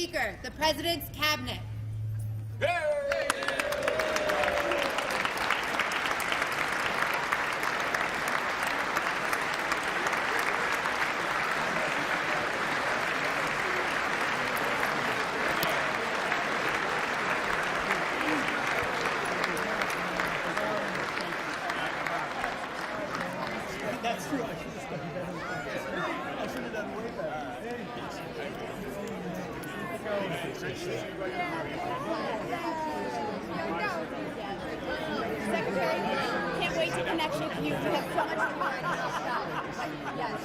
Speaker, the President's Cabinet. That's true. I should have done way better. Secretary, can't wait to connect with you. You have so much fun. Yes.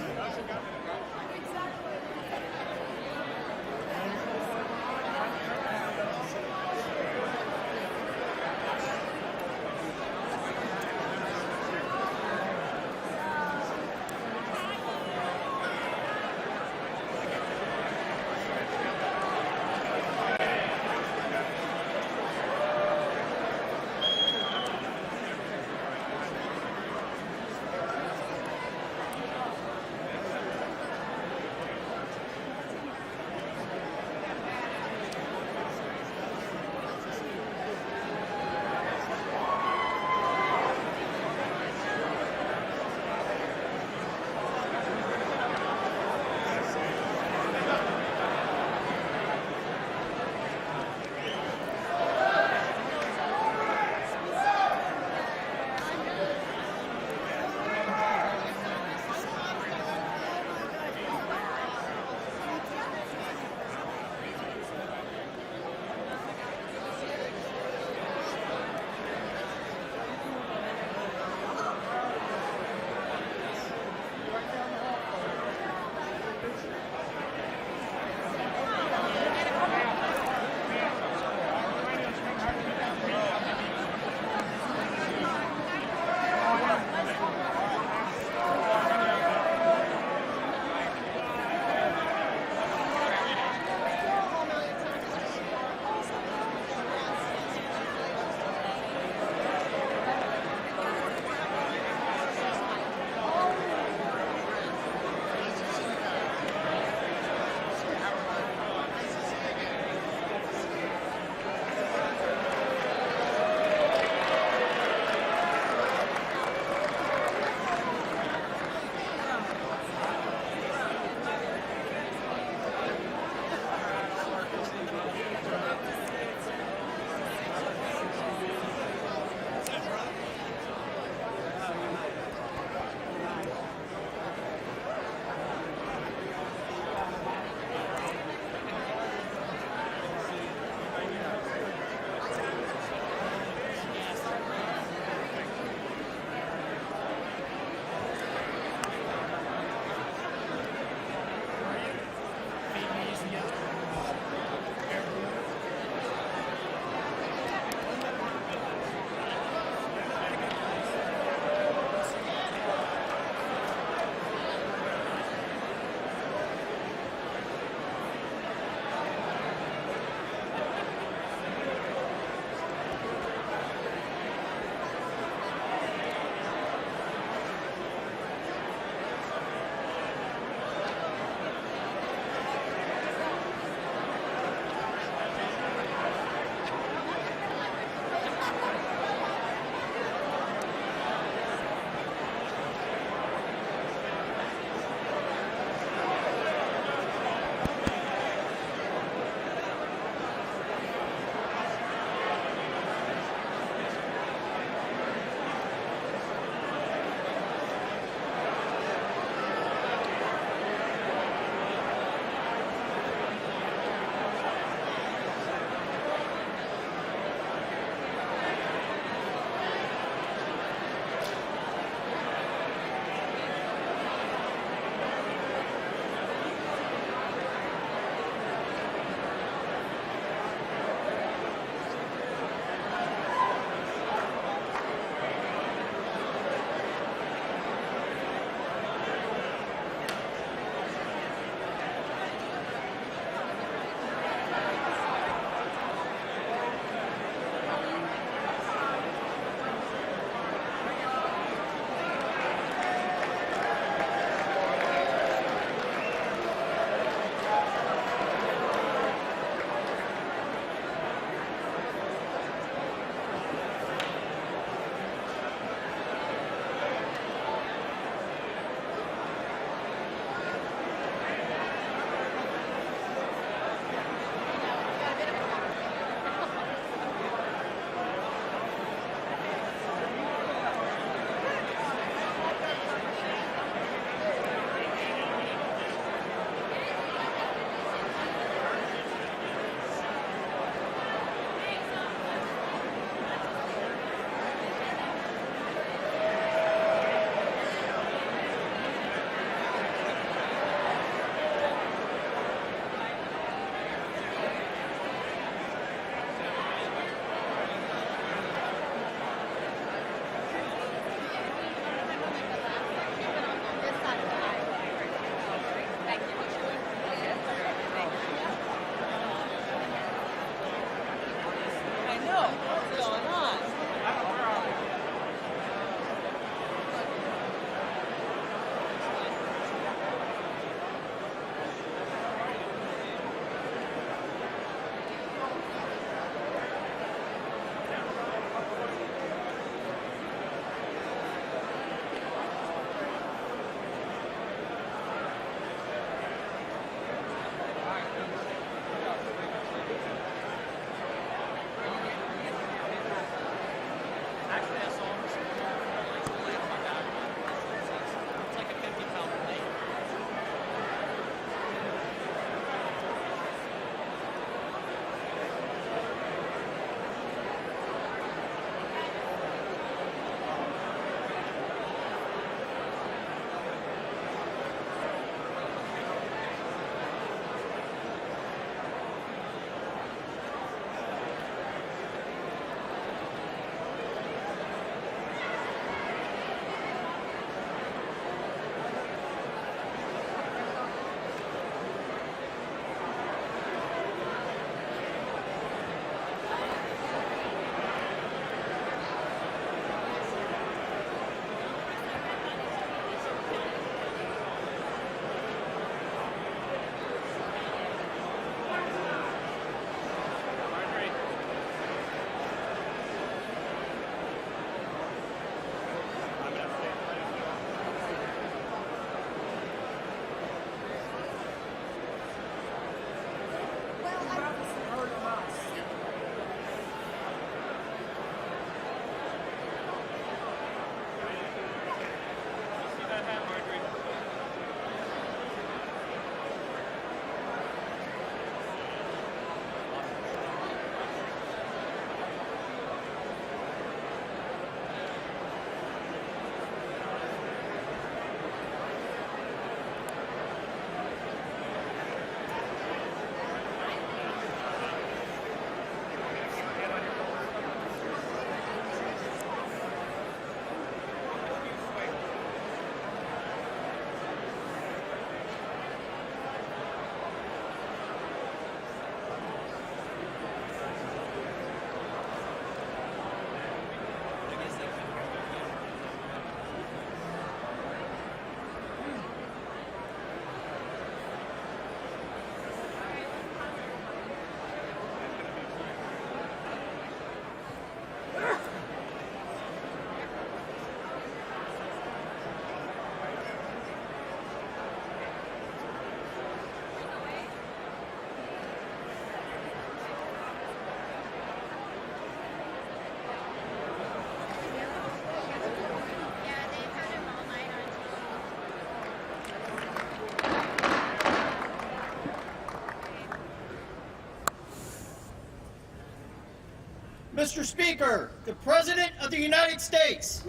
Mr. Speaker, the President of the United States.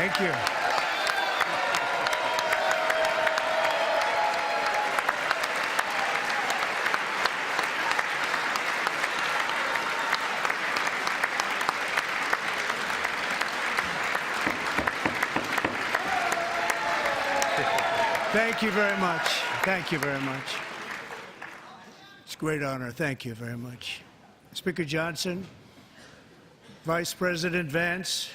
Thank you. Thank you very much. Thank you very much. It's a great honor. Thank you very much. Speaker Johnson, Vice President Vance,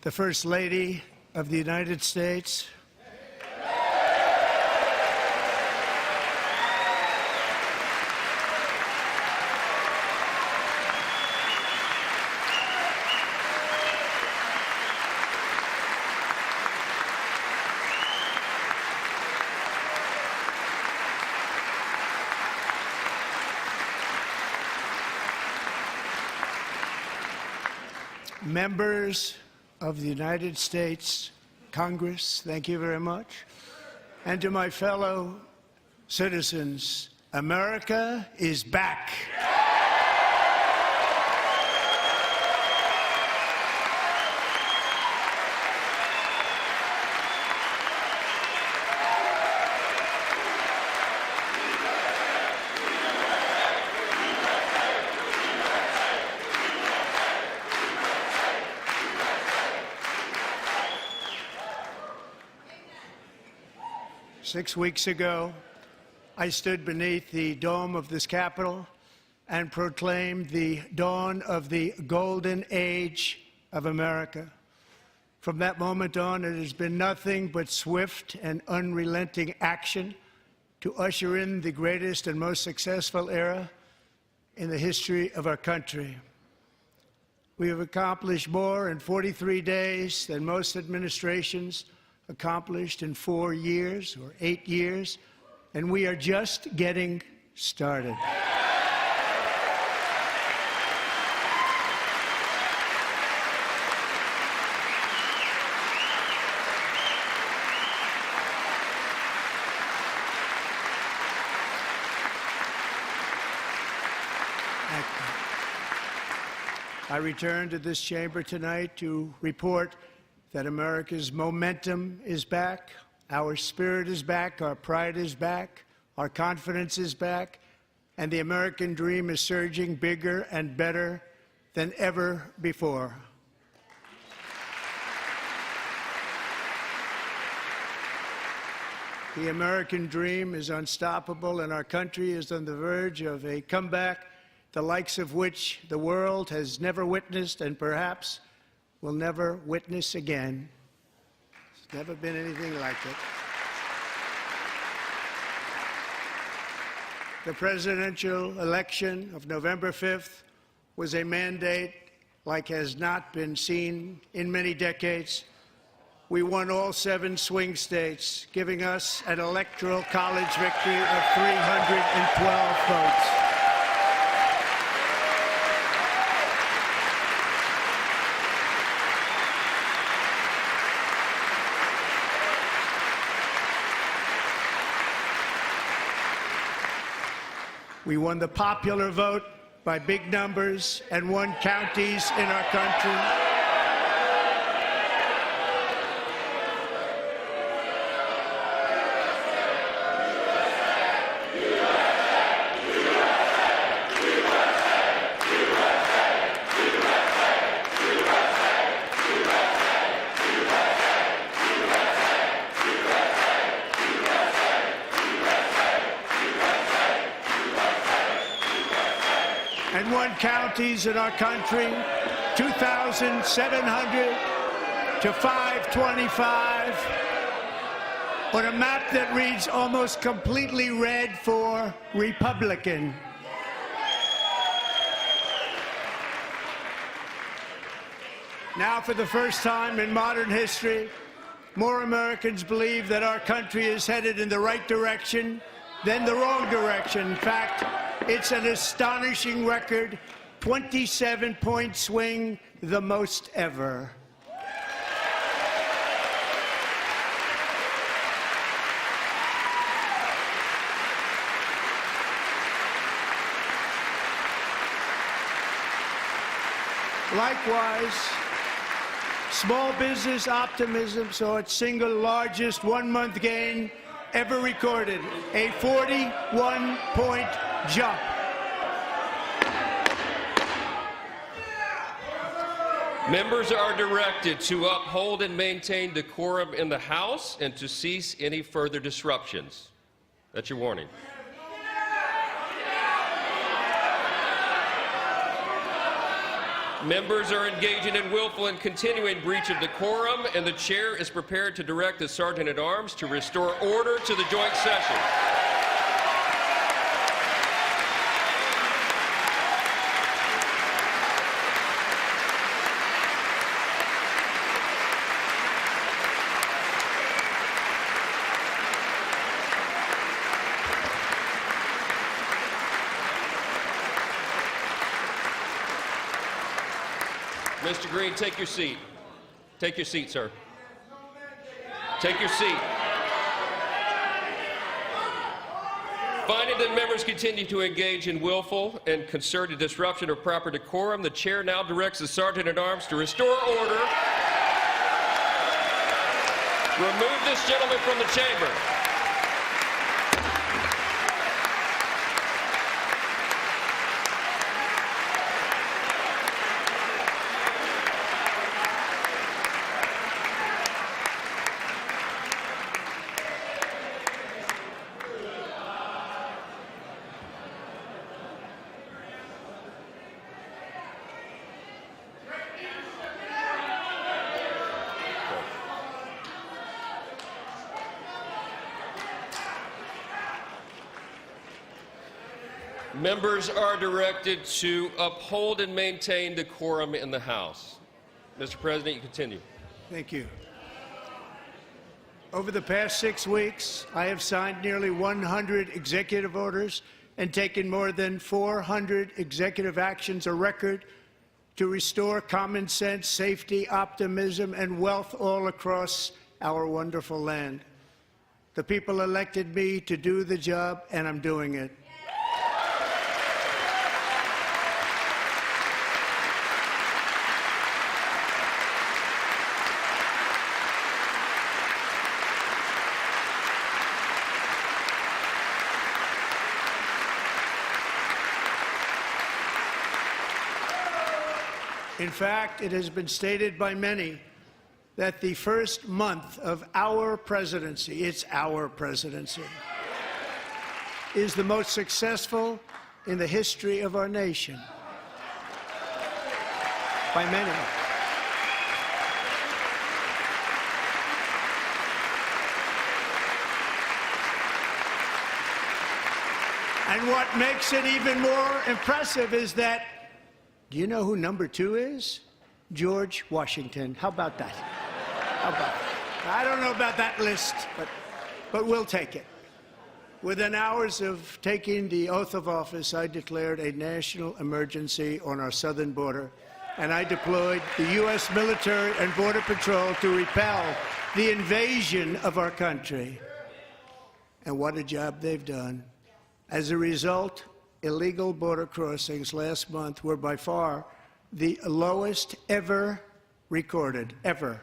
the First Lady of the United States, members of the United States Congress, thank you very much. And to my fellow citizens, America is back. 6 weeks ago, I stood beneath the dome of this Capitol and proclaimed the dawn of the golden age of America. From that moment on, it has been nothing but swift and unrelenting action to usher in the greatest and most successful era in the history of our country. We have accomplished more in 43 days than most administrations accomplished in 4 years or 8 years, and we are just getting started. I return to this chamber tonight to report that America's momentum is back, our spirit is back, our pride is back, our confidence is back, and the American dream is surging bigger and better than ever before. The American dream is unstoppable, and our country is on the verge of a comeback, the likes of which the world has never witnessed and perhaps will never witness again. There's never been anything like it. The presidential election of November 5th was a mandate like has not been seen in many decades. We won all 7 swing states, giving us an electoral college victory of 312 votes. We won the popular vote by big numbers and won counties in our country. And won counties in our country, 2,700 to 525, on a map that reads almost completely red for Republican. Now, for the first time in modern history, more Americans believe that our country is headed in the right direction than the wrong direction. In fact, it's an astonishing record, 27-point swing, the most ever. Small business optimism saw its single largest one-month gain ever recorded, a 41-point jump. Members are directed to uphold and maintain decorum in the House and to cease any further disruptions. That's your warning. Members are engaging in willful and continuing breach of decorum, and the chair is prepared to direct the Sergeant-at-Arms to restore order to the joint session. Mr. Green, take your seat. Take your seat, sir. Take your seat. Finding that members continue to engage in willful and concerted disruption of proper decorum, the chair now directs the Sergeant-at-Arms to restore order. Remove this gentleman from the chamber. Members are directed to uphold and maintain decorum in the House. Mr. President, you continue. Thank you. Over the past 6 weeks, I have signed nearly 100 executive orders and taken more than 400 executive actions, a record, to restore common sense, safety, optimism, and wealth all across our wonderful land. The people elected me to do the job, and I'm doing it. In fact, it has been stated by many that the first month of our presidency, it's our presidency, is the most successful in the history of our nation. By many. And what makes it even more impressive is that, do you know who number 2 is? George Washington. How about that? How about that? I don't know about that list, but we'll take it. Within hours of taking the oath of office, I declared a national emergency on our southern border, and I deployed the U.S. military and Border Patrol to repel the invasion of our country. And what a job they've done. As a result, illegal border crossings last month were by far the lowest ever recorded, ever.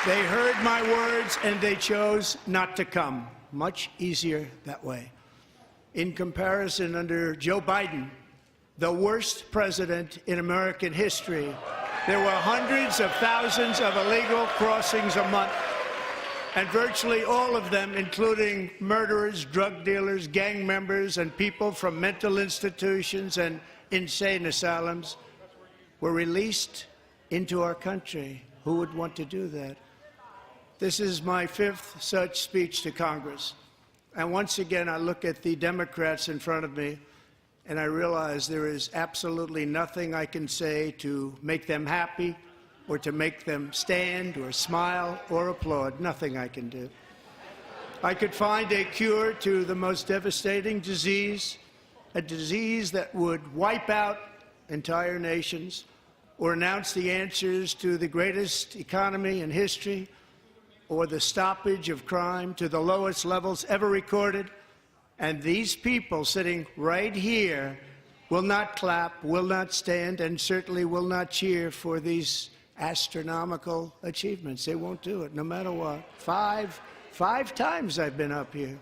They heard my words and they chose not to come. Much easier that way. In comparison, under Joe Biden, the worst president in American history, there were hundreds of thousands of illegal crossings a month, and virtually all of them, including murderers, drug dealers, gang members, and people from mental institutions and insane asylums, were released into our country. Who would want to do that? This is my 5th such speech to Congress. And once again, I look at the Democrats in front of me, and I realize there is absolutely nothing I can say to make them happy or to make them stand or smile or applaud. Nothing I can do. I could find a cure to the most devastating disease, a disease that would wipe out entire nations, or announce the answers to the greatest economy in history or the stoppage of crime to the lowest levels ever recorded. And these people sitting right here will not clap, will not stand, and certainly will not cheer for these astronomical achievements. They won't do it, no matter what. Five times I've been up here.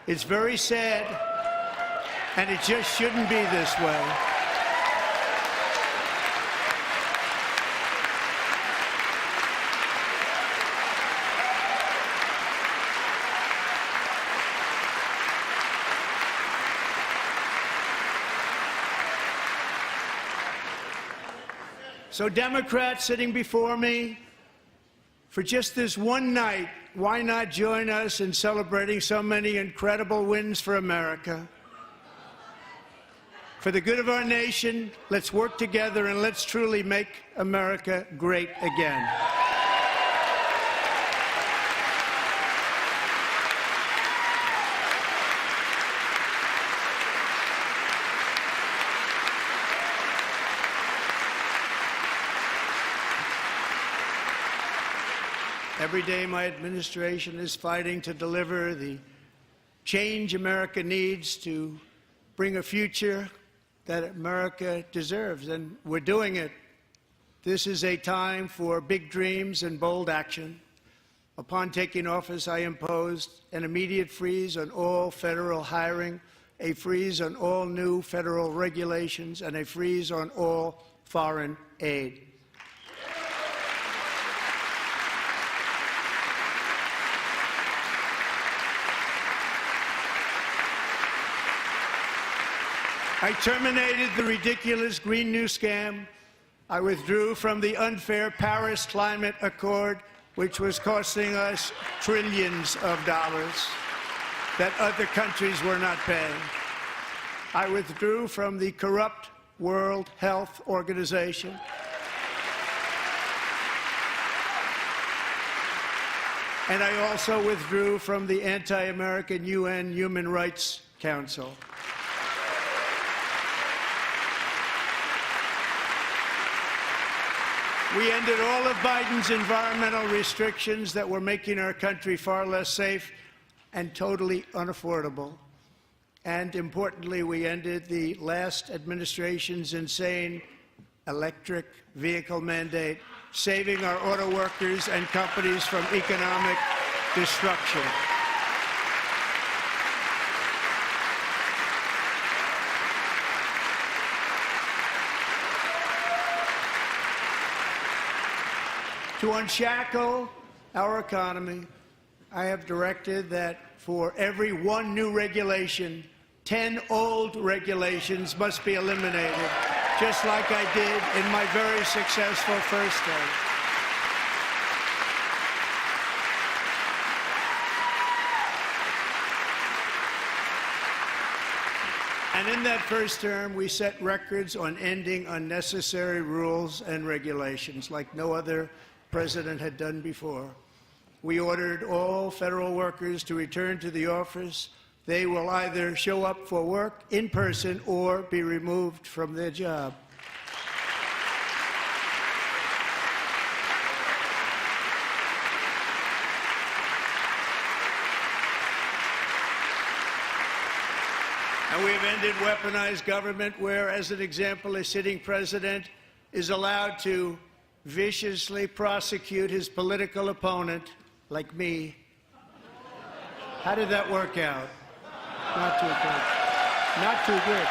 It's very sad, and it just shouldn't be this way. So Democrats sitting before me, for just this one night, why not join us in celebrating so many incredible wins for America? For the good of our nation, let's work together and let's truly make America great again. Every day, my administration is fighting to deliver the change America needs to bring a future that America deserves, and we're doing it. This is a time for big dreams and bold action. Upon taking office, I imposed an immediate freeze on all federal hiring, a freeze on all new federal regulations, and a freeze on all foreign aid. I terminated the ridiculous Green New Scam. I withdrew from the unfair Paris Climate Accord, which was costing us trillions of dollars that other countries were not paying. I withdrew from the corrupt World Health Organization. And I also withdrew from the anti-American UN Human Rights Council. We ended all of Biden's environmental restrictions that were making our country far less safe and totally unaffordable. And importantly, we ended the last administration's insane electric vehicle mandate, saving our auto workers and companies from economic destruction. To unshackle our economy, I have directed that for every one new regulation, 10 old regulations must be eliminated, just like I did in my very successful first term. And in that first term, we set records on ending unnecessary rules and regulations like no other president had done before. We ordered all federal workers to return to the office. They will either show up for work in person or be removed from their job. And we have ended weaponized government where, as an example, a sitting president is allowed to viciously prosecute his political opponent, like me. How did that work out? Not too good. Not too good.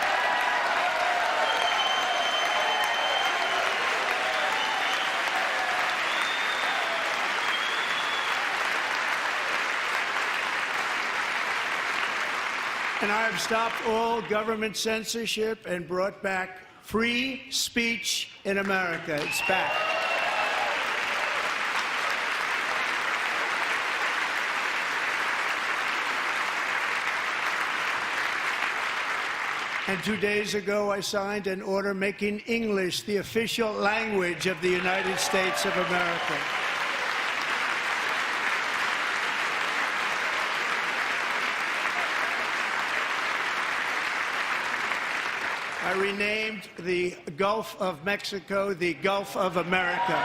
And I have stopped all government censorship and brought back free speech in America. It's back. And 2 days ago, I signed an order making English the official language of the United States of America. I I renamed the Gulf of Mexico the Gulf of America.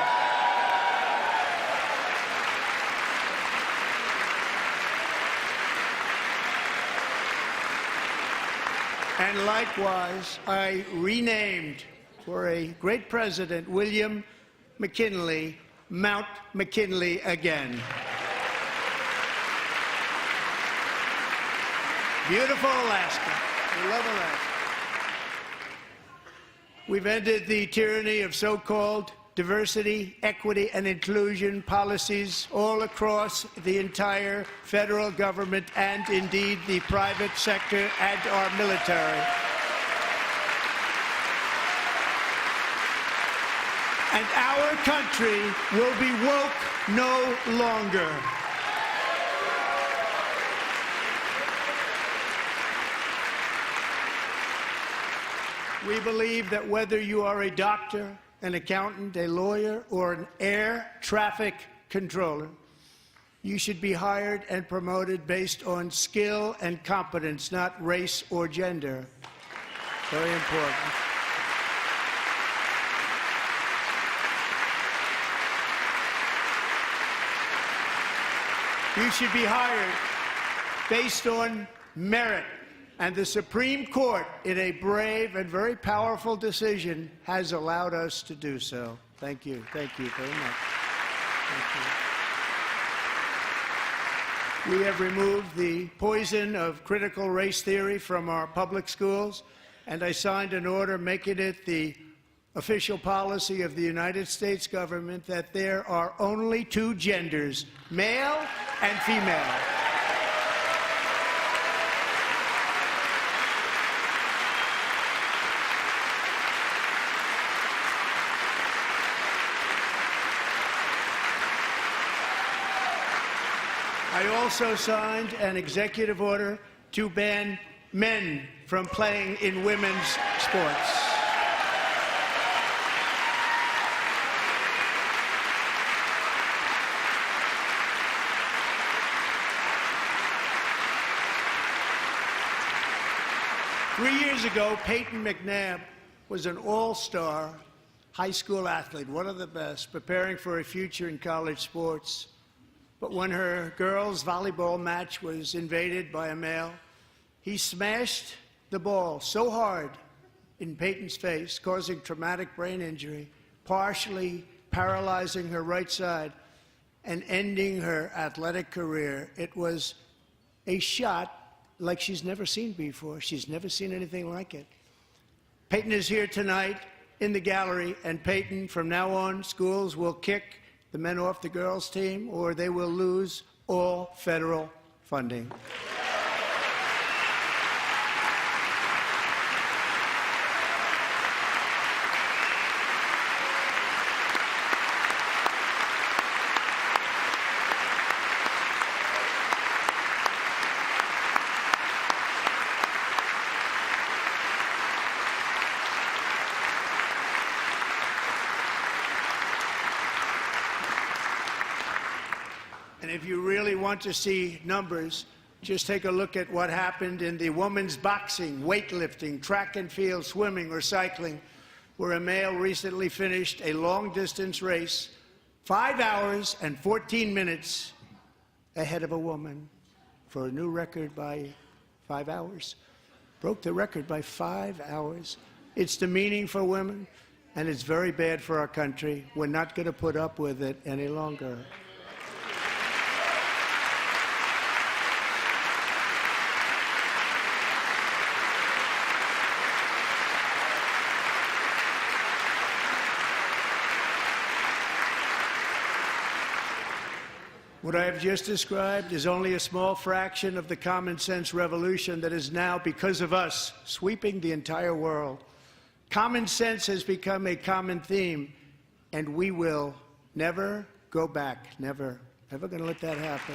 And likewise, I renamed, for a great president, William McKinley, Mount McKinley again. Beautiful Alaska. We love Alaska. We've ended the tyranny of so-called diversity, equity, and inclusion policies all across the entire federal government and indeed the private sector and our military. And our country will be woke no longer. We believe that whether you are a doctor, an accountant, a lawyer, or an air traffic controller, you should be hired and promoted based on skill and competence, not race or gender. Very important. You should be hired based on merit. And the Supreme Court, in a brave and very powerful decision, has allowed us to do so. Thank you. Thank you very much. Thank you. We have removed the poison of critical race theory from our public schools, and I signed an order making it the official policy of the United States government that there are only two genders, male and female. I also signed an executive order to ban men from playing in women's sports. Three years ago, Peyton McNabb was an all-star high school athlete, one of the best, preparing for a future in college sports. But when her girls' volleyball match was invaded by a male, he smashed the ball so hard in Peyton's face, causing traumatic brain injury, partially paralyzing her right side, and ending her athletic career. It was a shot like she's never seen before. She's never seen anything like it. Peyton is here tonight in the gallery, and Peyton, from now on, schools will kick the men off the girls' team, or they will lose all federal funding. And if you really want to see numbers, just take a look at what happened in the women's boxing, weightlifting, track and field, swimming, or cycling, where a male recently finished a long-distance race 5 hours and 14 minutes ahead of a woman for a new record by 5 hours. Broke the record by 5 hours. It's demeaning for women, and it's very bad for our country. We're not going to put up with it any longer. What I have just described is only a small fraction of the common sense revolution that is now, because of us, sweeping the entire world. Common sense has become a common theme, and we will never go back. Never. Never going to let that happen.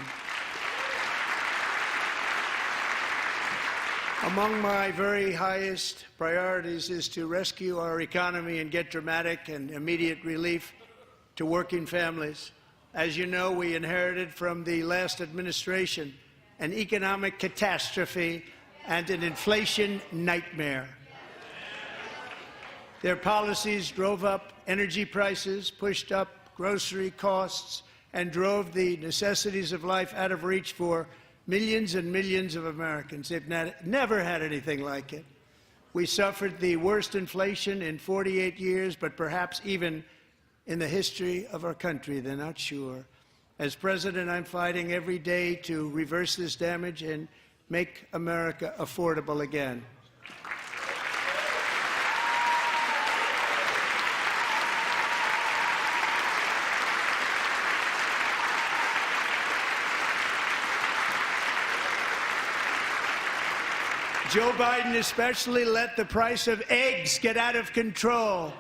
Among my very highest priorities is to rescue our economy and get dramatic and immediate relief to working families. As you know, we inherited from the last administration an economic catastrophe and an inflation nightmare. Their policies drove up energy prices, pushed up grocery costs, and drove the necessities of life out of reach for millions and millions of Americans. They've never had anything like it. We suffered the worst inflation in 48 years, but perhaps even in the history of our country. They're not sure. As president, I'm fighting every day to reverse this damage and make America affordable again. Joe Biden especially let the price of eggs get out of control.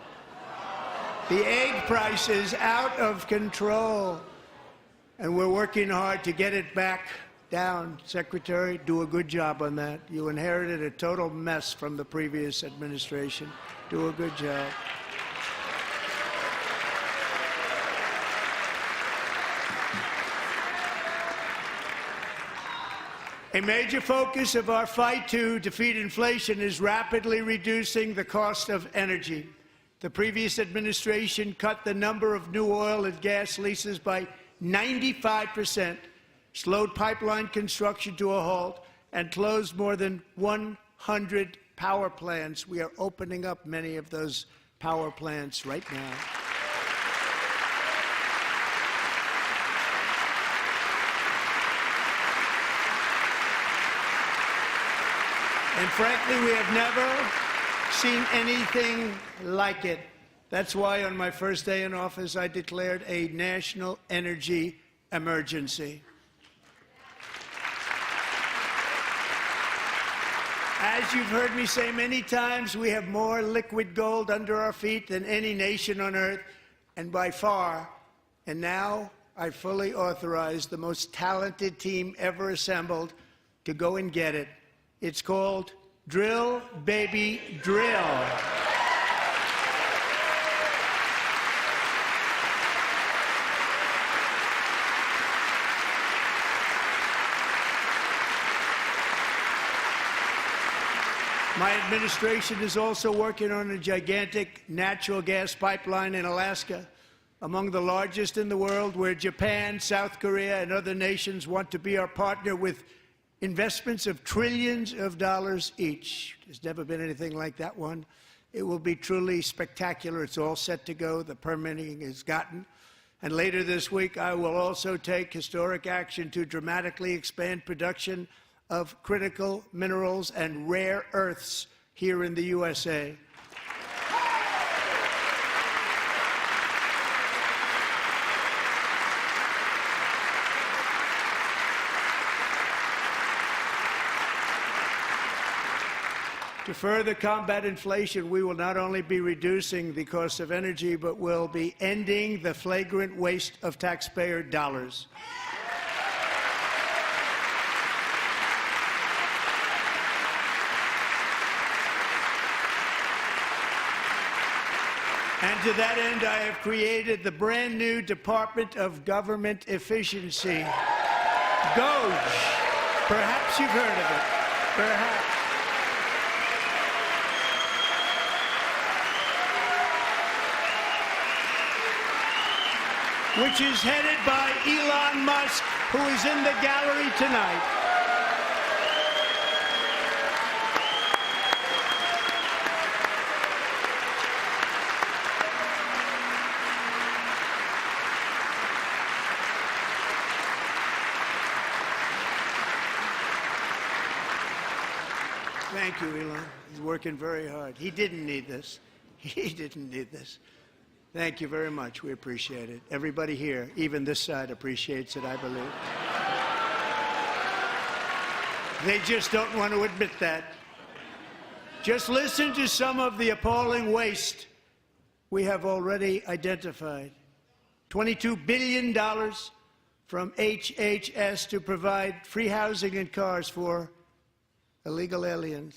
The egg price is out of control, and we're working hard to get it back down. Secretary, do a good job on that. You inherited a total mess from the previous administration. Do a good job. A major focus of our fight to defeat inflation is rapidly reducing the cost of energy. The previous administration cut the number of new oil and gas leases by 95%, slowed pipeline construction to a halt, and closed more than 100 power plants. We are opening up many of those power plants right now. And frankly, we have never seen anything like it. That's why on my first day in office, I declared a national energy emergency. As you've heard me say many times, we have more liquid gold under our feet than any nation on earth, and by far. And now I fully authorize the most talented team ever assembled to go and get it. It's called Drill, Baby, Drill. My administration is also working on a gigantic natural gas pipeline in Alaska, among the largest in the world, where Japan, South Korea, and other nations want to be our partner with investments of trillions of dollars each. There's never been anything like that one. It will be truly spectacular. It's all set to go. The permitting is gotten. And later this week, I will also take historic action to dramatically expand production of critical minerals and rare earths here in the USA. To further combat inflation, we will not only be reducing the cost of energy, but will be ending the flagrant waste of taxpayer dollars. And to that end, I have created the brand new Department of Government Efficiency, DOGE. Perhaps you've heard of it. Perhaps. Which is headed by Elon Musk, who is in the gallery tonight. Thank you, Elon. He's working very hard. He didn't need this. He didn't need this. Thank you very much. We appreciate it. Everybody here, even this side, appreciates it, I believe. They just don't want to admit that. Just listen to some of the appalling waste we have already identified. $22 billion from HHS to provide free housing and cars for illegal aliens.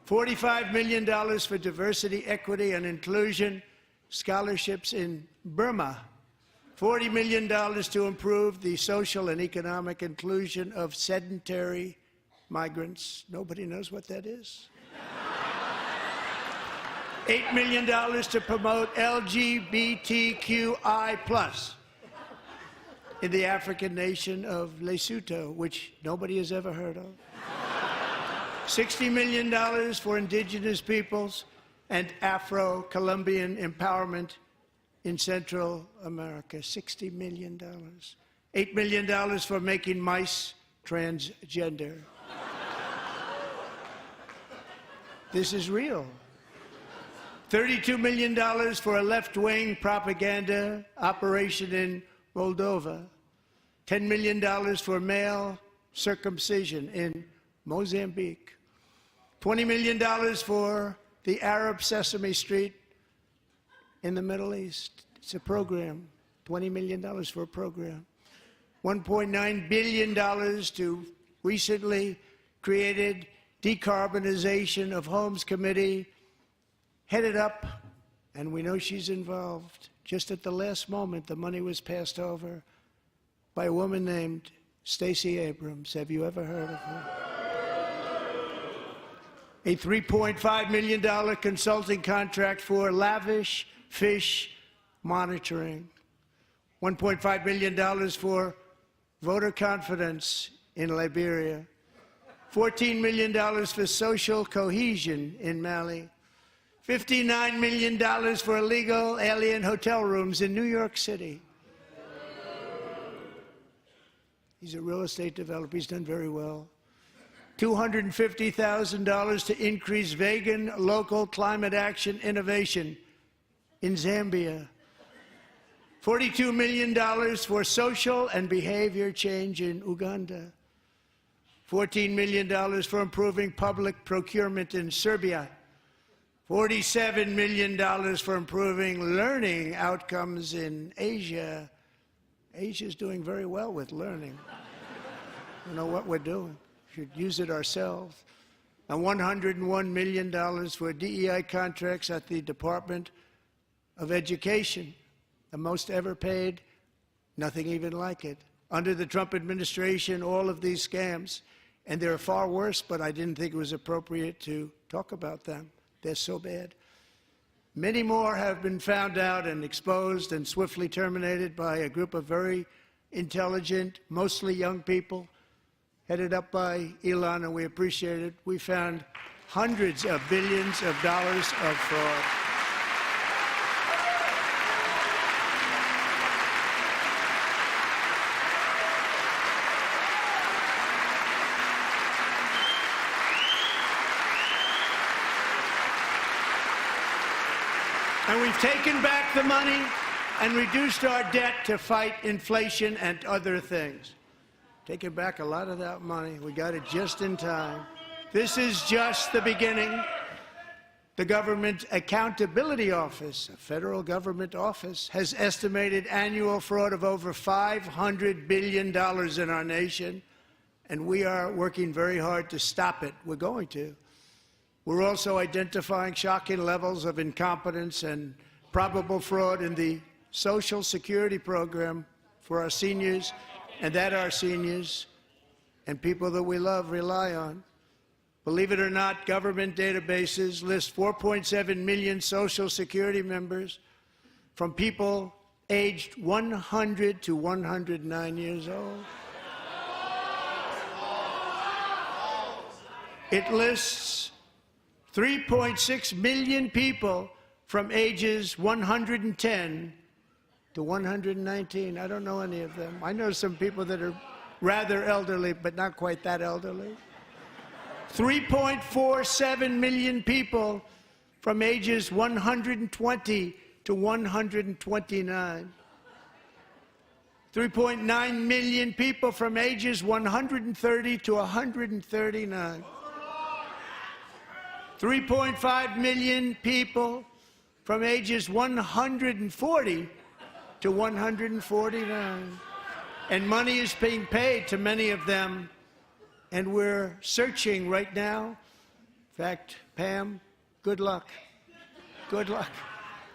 $45 million for diversity, equity, and inclusion scholarships in Burma. $40 million to improve the social and economic inclusion of sedentary migrants. Nobody knows what that is. $8 million to promote LGBTQI+ in the African nation of Lesotho, which nobody has ever heard of. $60 million for indigenous peoples and Afro-Colombian empowerment in Central America. $60 million. $8 million for making mice transgender. This is real. $32 million for a left-wing propaganda operation in Moldova. $10 million for male circumcision in Mozambique. $20 million for the Arab Sesame Street in the Middle East. It's a program. $20 million for a program. $1.9 billion to recently created Decarbonization of Homes Committee, headed up, and we know she's involved. Just at the last moment, the money was passed over by a woman named Stacey Abrams. Have you ever heard of her? A $3.5 million consulting contract for lavish fish monitoring. $1.5 million for voter confidence in Liberia. $14 million for social cohesion in Mali. $59 million for illegal alien hotel rooms in New York City. He's a real estate developer. He's done very well. $250,000 to increase vegan local climate action innovation in Zambia. $42 million for social and behavior change in Uganda. $14 million for improving public procurement in Serbia. $47 million for improving learning outcomes in Asia. Asia's doing very well with learning. I don't know what we're doing. We should use it ourselves. And $101 million for DEI contracts at the Department of Education. The most ever paid, nothing even like it. Under the Trump administration, all of these scams, and they're far worse, but I didn't think it was appropriate to talk about them. They're so bad. Many more have been found out and exposed and swiftly terminated by a group of very intelligent, mostly young people, headed up by Elon, and we appreciate it. We found hundreds of billions of dollars of fraud. And we've taken back the money and reduced our debt to fight inflation and other things. Taken back a lot of that money. We got it just in time. This is just the beginning. The Government Accountability Office, a federal government office, has estimated annual fraud of over $500 billion in our nation, and we are working very hard to stop it. We're going to. We're also identifying shocking levels of incompetence and probable fraud in the Social Security program for our seniors, and that our seniors and people that we love rely on. Believe it or not, government databases list 4.7 million Social Security members from people aged 100 to 109 years old. It lists 3.6 million people from ages 110 to 119. I don't know any of them. I know some people that are rather elderly, but not quite that elderly. 3.47 million people from ages 120 to 129. 3.9 million people from ages 130 to 139. 3.5 million people from ages 140 to 149. And money is being paid to many of them, and we're searching right now. In fact, Pam, good luck. Good luck.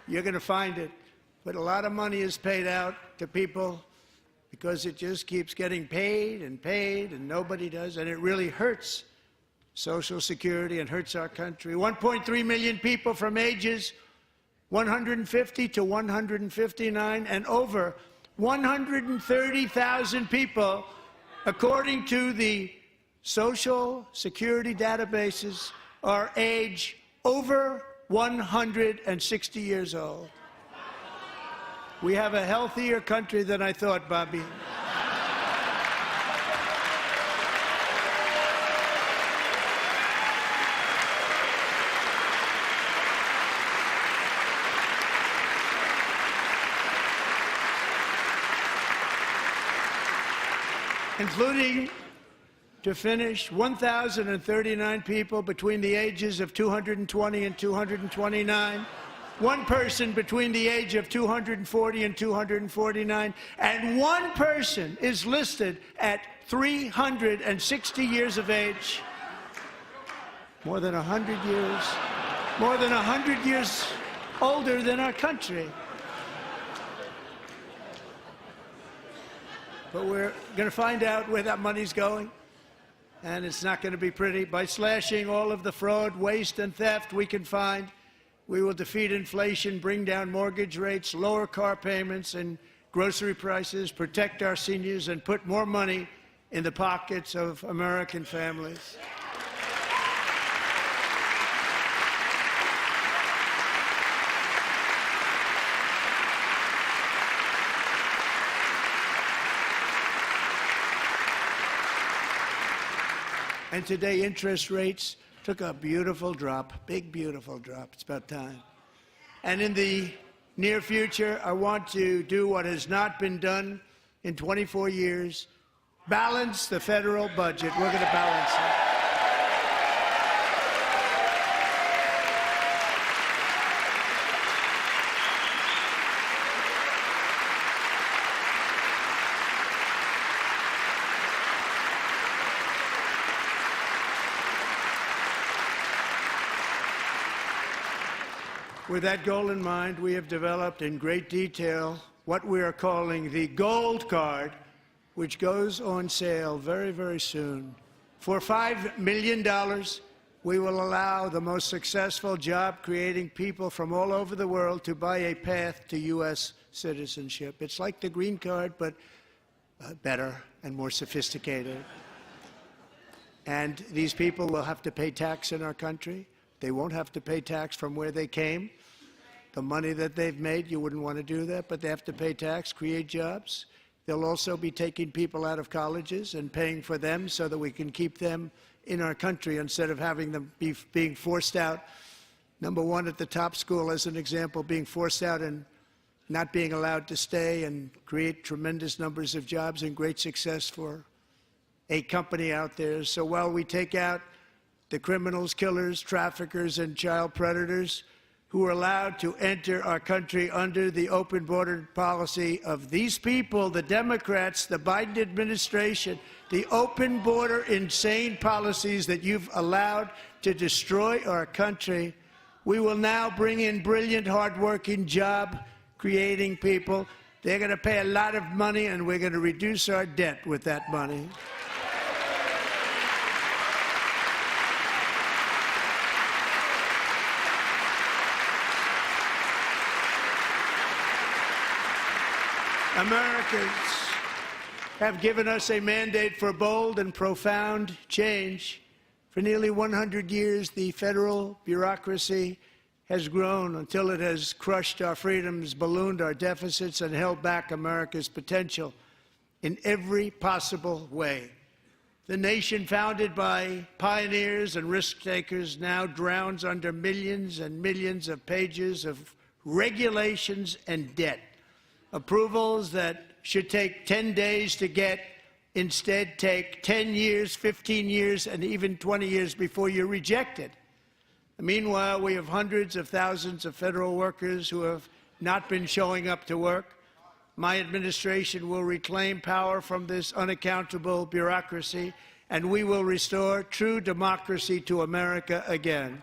You're going to find it. But a lot of money is paid out to people because it just keeps getting paid and nobody does, and it really hurts Social Security and hurts our country. 1.3 million people from ages 150 to 159, and over 130,000 people, according to the Social Security databases, are age over 160 years old. We have a healthier country than I thought, Bobby. Including, to finish, 1,039 people between the ages of 220 and 229, one person between the age of 240 and 249, and one person is listed at 360 years of age. More than 100 years older than our country. But we're going to find out where that money's going, and it's not going to be pretty. By slashing all of the fraud, waste, and theft we can find, we will defeat inflation, bring down mortgage rates, lower car payments and grocery prices, protect our seniors, and put more money in the pockets of American families. And today, interest rates took a beautiful drop, big, beautiful drop. It's about time. And in the near future, I want to do what has not been done in 24 years, balance the federal budget. We're going to balance it. With that goal in mind, we have developed in great detail what we are calling the Gold Card, which goes on sale very, very soon. For $5 million, we will allow the most successful job-creating people from all over the world to buy a path to U.S. citizenship. It's like the green card, but better and more sophisticated. And these people will have to pay tax in our country. They won't have to pay tax from where they came. The money that they've made, you wouldn't want to do that, but they have to pay tax, create jobs. They'll also be taking people out of colleges and paying for them so that we can keep them in our country instead of having them being forced out. Number one, at the top school, as an example, being forced out and not being allowed to stay and create tremendous numbers of jobs and great success for a company out there. So while we take out the criminals, killers, traffickers, and child predators who are allowed to enter our country under the open border policy of these people, the Democrats, the Biden administration, the open border insane policies that you've allowed to destroy our country, we will now bring in brilliant, hardworking, job-creating people. They're going to pay a lot of money, and we're going to reduce our debt with that money. Americans have given us a mandate for bold and profound change. For nearly 100 years, the federal bureaucracy has grown until it has crushed our freedoms, ballooned our deficits, and held back America's potential in every possible way. The nation founded by pioneers and risk-takers now drowns under millions and millions of pages of regulations and debt. Approvals that should take 10 days to get instead take 10 years, 15 years, and even 20 years before you're rejected. Meanwhile, we have hundreds of thousands of federal workers who have not been showing up to work. My administration will reclaim power from this unaccountable bureaucracy, and we will restore true democracy to America again.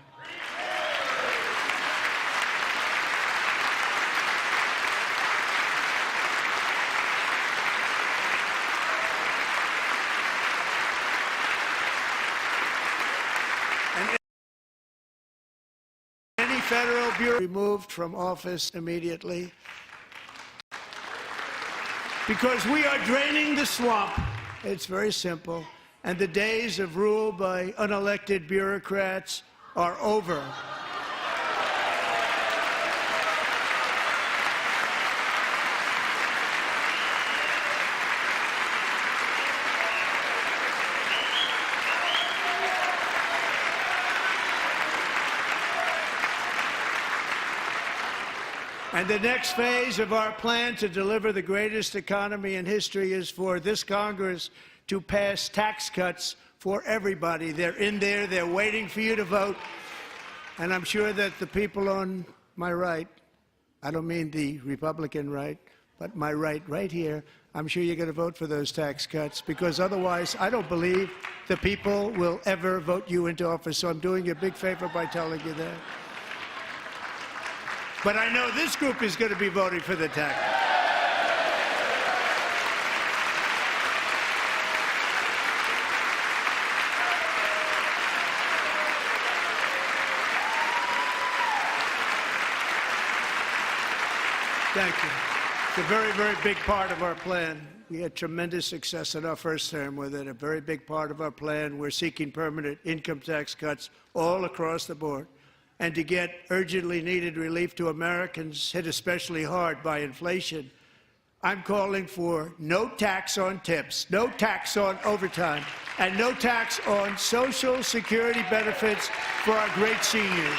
removed from office immediately. Because we are draining the swamp. It's very simple. And the days of rule by unelected bureaucrats are over. And the next phase of our plan to deliver the greatest economy in history is for this Congress to pass tax cuts for everybody. They're in there, they're waiting for you to vote. And I'm sure that the people on my right, I don't mean the Republican right, but my right here, I'm sure you're going to vote for those tax cuts, because otherwise I don't believe the people will ever vote you into office. So I'm doing you a big favor by telling you that. But I know this group is going to be voting for the tax. Thank you. It's a very, very big part of our plan. We had tremendous success in our first term with it. A very big part of our plan. We're seeking permanent income tax cuts all across the board. And to get urgently needed relief to Americans hit especially hard by inflation, I'm calling for no tax on tips, no tax on overtime, and no tax on Social Security benefits for our great seniors.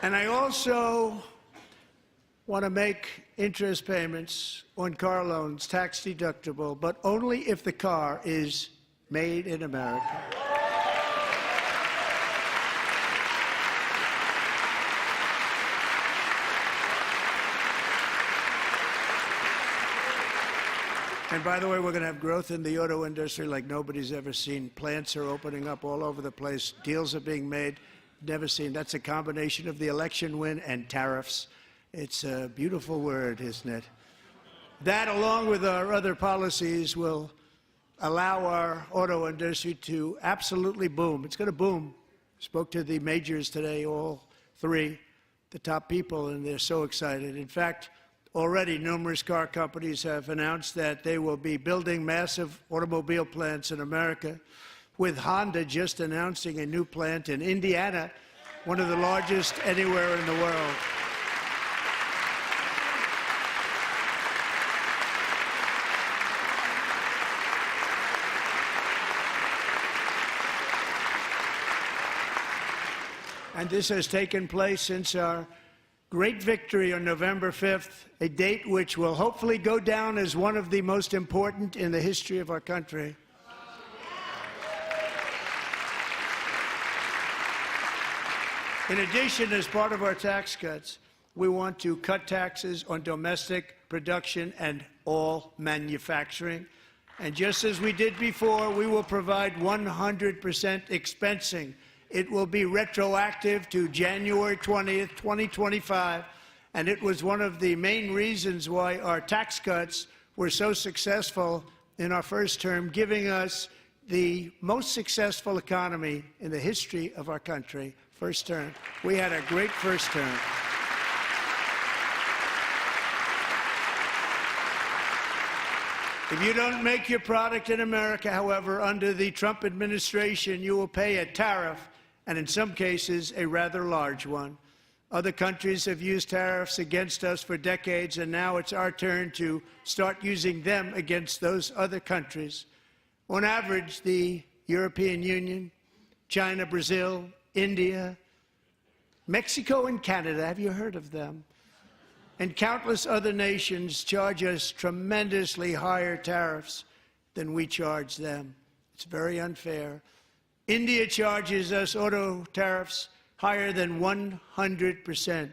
And I also want to make interest payments on car loans tax deductible, but only if the car is made in America. And by the way, we're going to have growth in the auto industry like nobody's ever seen. Plants are opening up all over the place. Deals are being made. Never seen. That's a combination of the election win and tariffs. It's a beautiful word, isn't it? That, along with our other policies, will allow our auto industry to absolutely boom. It's going to boom. Spoke to the majors today, all three, the top people, and they're so excited. In fact, already numerous car companies have announced that they will be building massive automobile plants in America, with Honda just announcing a new plant in Indiana, one of the largest anywhere in the world. And this has taken place since our great victory on November 5th, a date which will hopefully go down as one of the most important in the history of our country. In addition, as part of our tax cuts, we want to cut taxes on domestic production and all manufacturing. And just as we did before, we will provide 100% expensing. It will be retroactive to January 20th, 2025. And it was one of the main reasons why our tax cuts were so successful in our first term, giving us the most successful economy in the history of our country. First term. We had a great first term. If you don't make your product in America, however, under the Trump administration, you will pay a tariff, and in some cases, a rather large one. Other countries have used tariffs against us for decades, and now it's our turn to start using them against those other countries. On average, the European Union, China, Brazil, India, Mexico and Canada, have you heard of them? And countless other nations charge us tremendously higher tariffs than we charge them. It's very unfair. India charges us auto tariffs higher than 100%.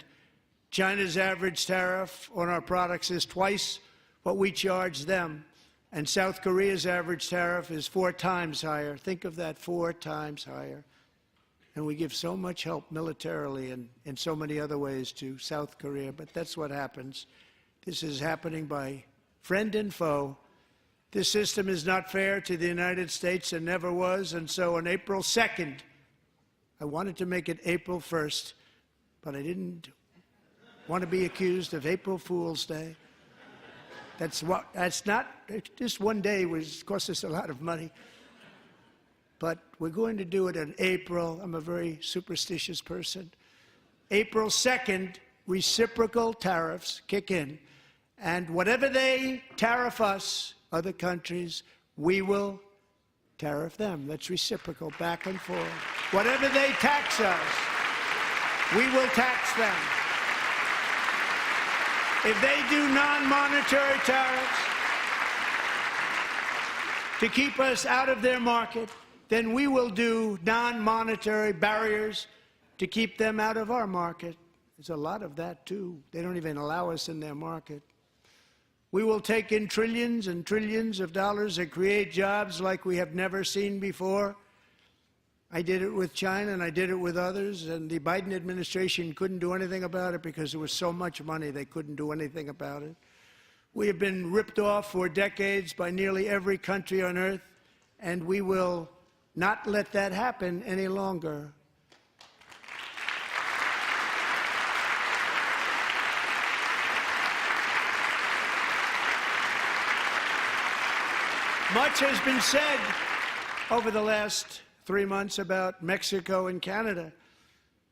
China's average tariff on our products is twice what we charge them. And South Korea's average tariff is 4 times higher. Think of that, 4 times higher. And we give so much help militarily and in so many other ways to South Korea, but that's what happens. This is happening by friend and foe. This system is not fair to the United States and never was, and so on April 2nd, I wanted to make it April 1st, but I didn't want to be accused of April Fool's Day. That's not, just one day cost us a lot of money. But we're going to do it in April. I'm a very superstitious person. April 2nd, reciprocal tariffs kick in. And whatever they tariff us, other countries, we will tariff them. That's reciprocal, back and forth. Whatever they tax us, we will tax them. If they do non-monetary tariffs to keep us out of their market, then we will do non-monetary barriers to keep them out of our market. There's a lot of that, too. They don't even allow us in their market. We will take in trillions and trillions of dollars and create jobs like we have never seen before. I did it with China, and I did it with others, and the Biden administration couldn't do anything about it because there was so much money they couldn't do anything about it. We have been ripped off for decades by nearly every country on earth, and we will not let that happen any longer. Much has been said over the last 3 months about Mexico and Canada,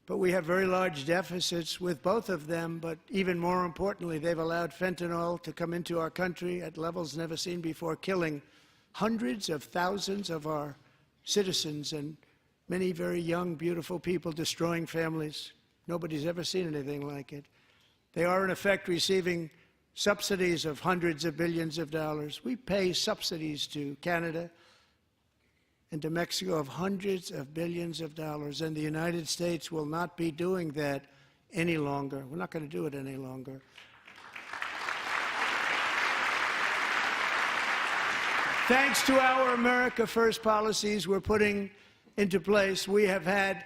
but we have very large deficits with both of them. But even more importantly, they've allowed fentanyl to come into our country at levels never seen before, killing hundreds of thousands of our citizens and many very young, beautiful people, destroying families. Nobody's ever seen anything like it. They are, in effect, receiving subsidies of hundreds of billions of dollars. We pay subsidies to Canada and to Mexico of hundreds of billions of dollars, and the United States will not be doing that any longer. We're not going to do it any longer. Thanks to our America First policies we're putting into place, we have had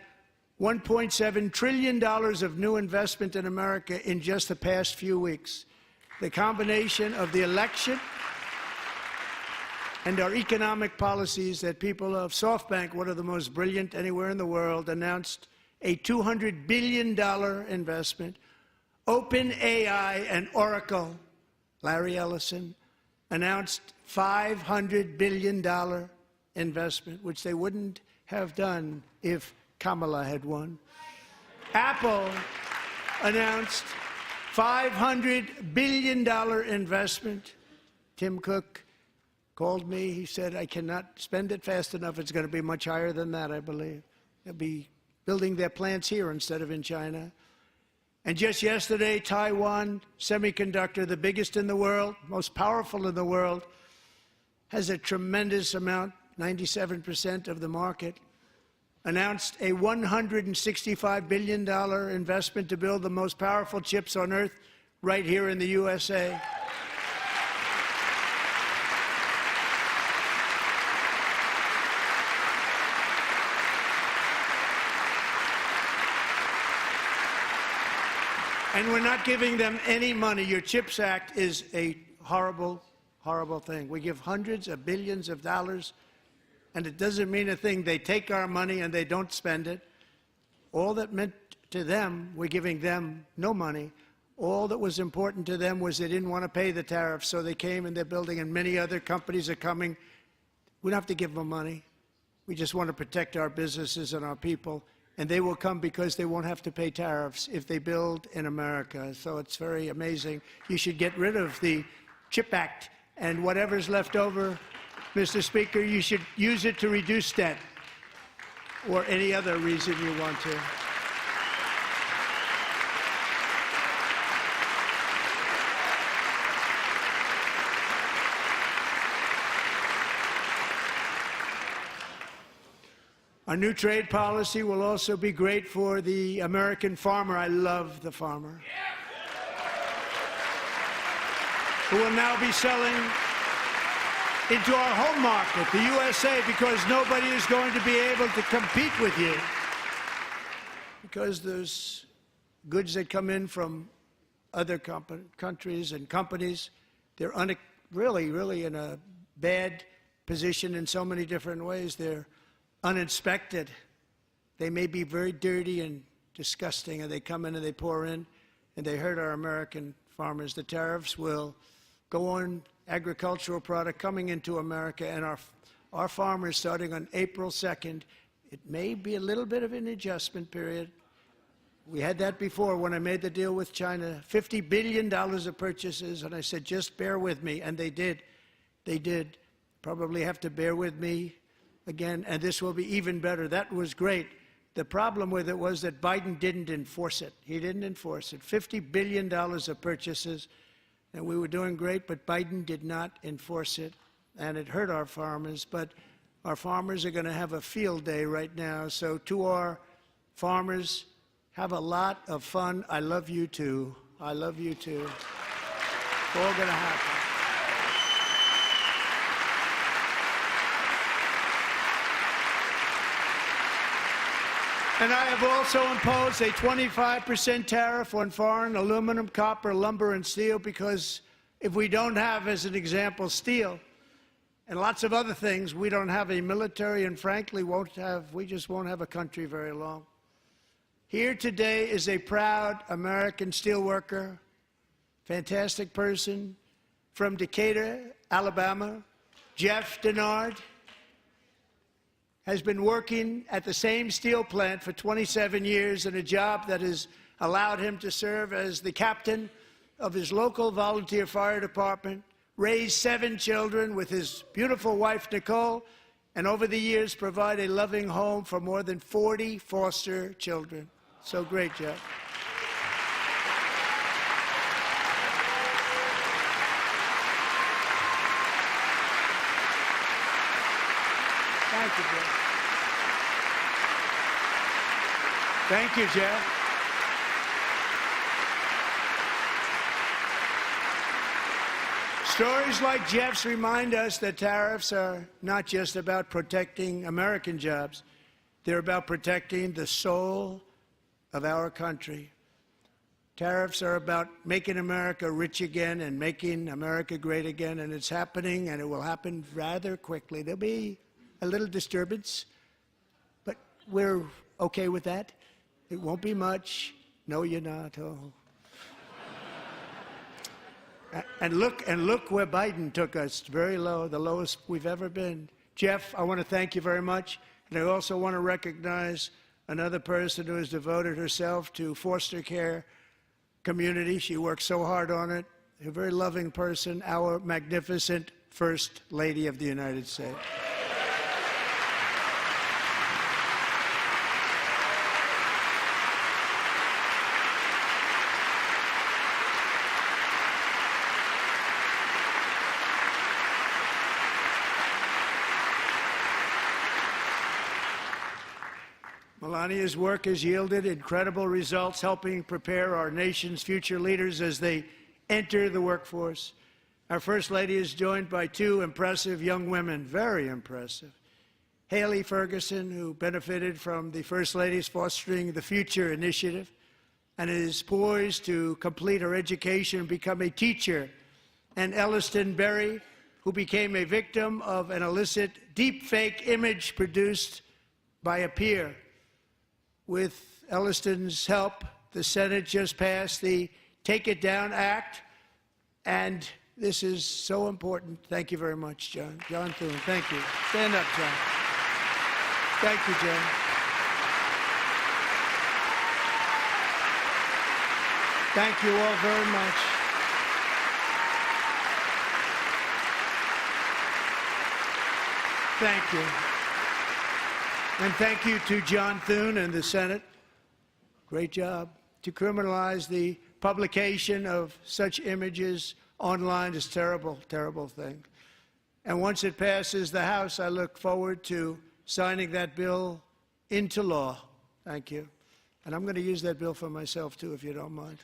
$1.7 trillion of new investment in America in just the past few weeks. The combination of the election and our economic policies that people of SoftBank, one of the most brilliant anywhere in the world, announced a $200 billion investment. OpenAI and Oracle, Larry Ellison, announced $500 billion investment, which they wouldn't have done if Kamala had won. Apple announced $500 billion investment. Tim Cook called me. He said, I cannot spend it fast enough. It's going to be much higher than that, I believe. They'll be building their plants here instead of in China. And just yesterday, Taiwan Semiconductor, the biggest in the world, most powerful in the world, has a tremendous amount, 97% of the market, announced a $165 billion investment to build the most powerful chips on earth right here in the USA. And we're not giving them any money. Your CHIPS Act is a horrible, horrible thing. We give hundreds of billions of dollars, and it doesn't mean a thing. They take our money and they don't spend it. All that meant to them, we're giving them no money. All that was important to them was they didn't want to pay the tariffs, so they came and they're building, and many other companies are coming. We don't have to give them money. We just want to protect our businesses and our people. And they will come because they won't have to pay tariffs if they build in America. So it's very amazing. You should get rid of the CHIP Act, and whatever's left over, Mr. Speaker, you should use it to reduce debt or any other reason you want to. Our new trade policy will also be great for the American farmer. I love the farmer, who will now be selling into our home market, the USA, because nobody is going to be able to compete with you because there's goods that come in from other countries and companies. They're really in a bad position in so many different ways. They're uninspected. They may be very dirty and disgusting, and they come in and they pour in, and they hurt our American farmers. The tariffs will go on agricultural product coming into America, and our farmers, starting on April 2nd, it may be a little bit of an adjustment period. We had that before when I made the deal with China, $50 billion of purchases, and I said, just bear with me, and they did. They did. Probably have to bear with me again, and this will be even better. That was great. The problem with it was that Biden didn't enforce it. He didn't enforce it. $50 billion of purchases, and we were doing great, but Biden did not enforce it, and it hurt our farmers. But our farmers are going to have a field day right now. So to our farmers, have a lot of fun. I love you too. I love you too. It's all going to happen. And I have also imposed a 25% tariff on foreign aluminum, copper, lumber, and steel, because if we don't have, as an example, steel and lots of other things, we don't have a military, and frankly, we just won't have a country very long. Here today is a proud American steelworker, fantastic person from Decatur, Alabama, Jeff Denard. Has been working at the same steel plant for 27 years in a job that has allowed him to serve as the captain of his local volunteer fire department, raise 7 children with his beautiful wife, Nicole, and over the years provide a loving home for more than 40 foster children. So great, Jeff. Thank you, Jeff. Thank you, Jeff. Stories like Jeff's remind us that tariffs are not just about protecting American jobs. They're about protecting the soul of our country. Tariffs are about making America rich again and making America great again, and it's happening, and it will happen rather quickly. There'll be a little disturbance, but we're okay with that. It won't be much. No, you're not. Oh. And look where Biden took us, very low, the lowest we've ever been. Jeff, I want to thank you very much, and I also want to recognize another person who has devoted herself to foster care community. She works so hard on it. A very loving person, our magnificent First Lady of the United States. Melania's work has yielded incredible results, helping prepare our nation's future leaders as they enter the workforce. Our First Lady is joined by 2 impressive young women, very impressive. Haley Ferguson, who benefited from the First Lady's Fostering the Future initiative and is poised to complete her education and become a teacher. And Elliston Berry, who became a victim of an illicit deepfake image produced by a peer. With Elliston's help, the Senate just passed the Take It Down Act, and this is so important. Thank you very much, John. John Thune, thank you. Stand up, John. Thank you, John. Thank you all very much. Thank you. And thank you to John Thune and the Senate. Great job. To criminalize the publication of such images online is a terrible, terrible thing. And once it passes the House, I look forward to signing that bill into law. Thank you. And I'm going to use that bill for myself, too, if you don't mind.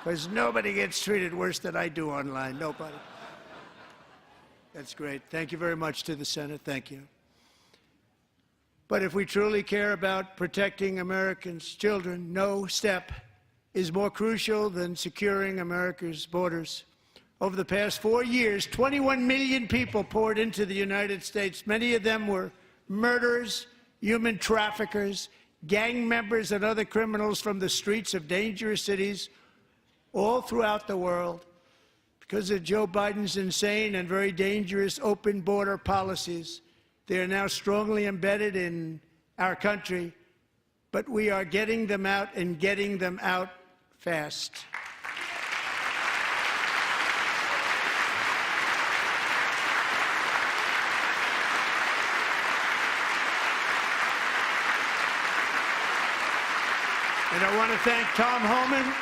Because nobody gets treated worse than I do online. Nobody. That's great. Thank you very much to the Senate. Thank you. But if we truly care about protecting Americans' children, no step is more crucial than securing America's borders. Over the past 4 years, 21 million people poured into the United States. Many of them were murderers, human traffickers, gang members, and other criminals from the streets of dangerous cities all throughout the world. Because of Joe Biden's insane and very dangerous open border policies, they are now strongly embedded in our country, but we are getting them out and getting them out fast. And I want to thank Tom Homan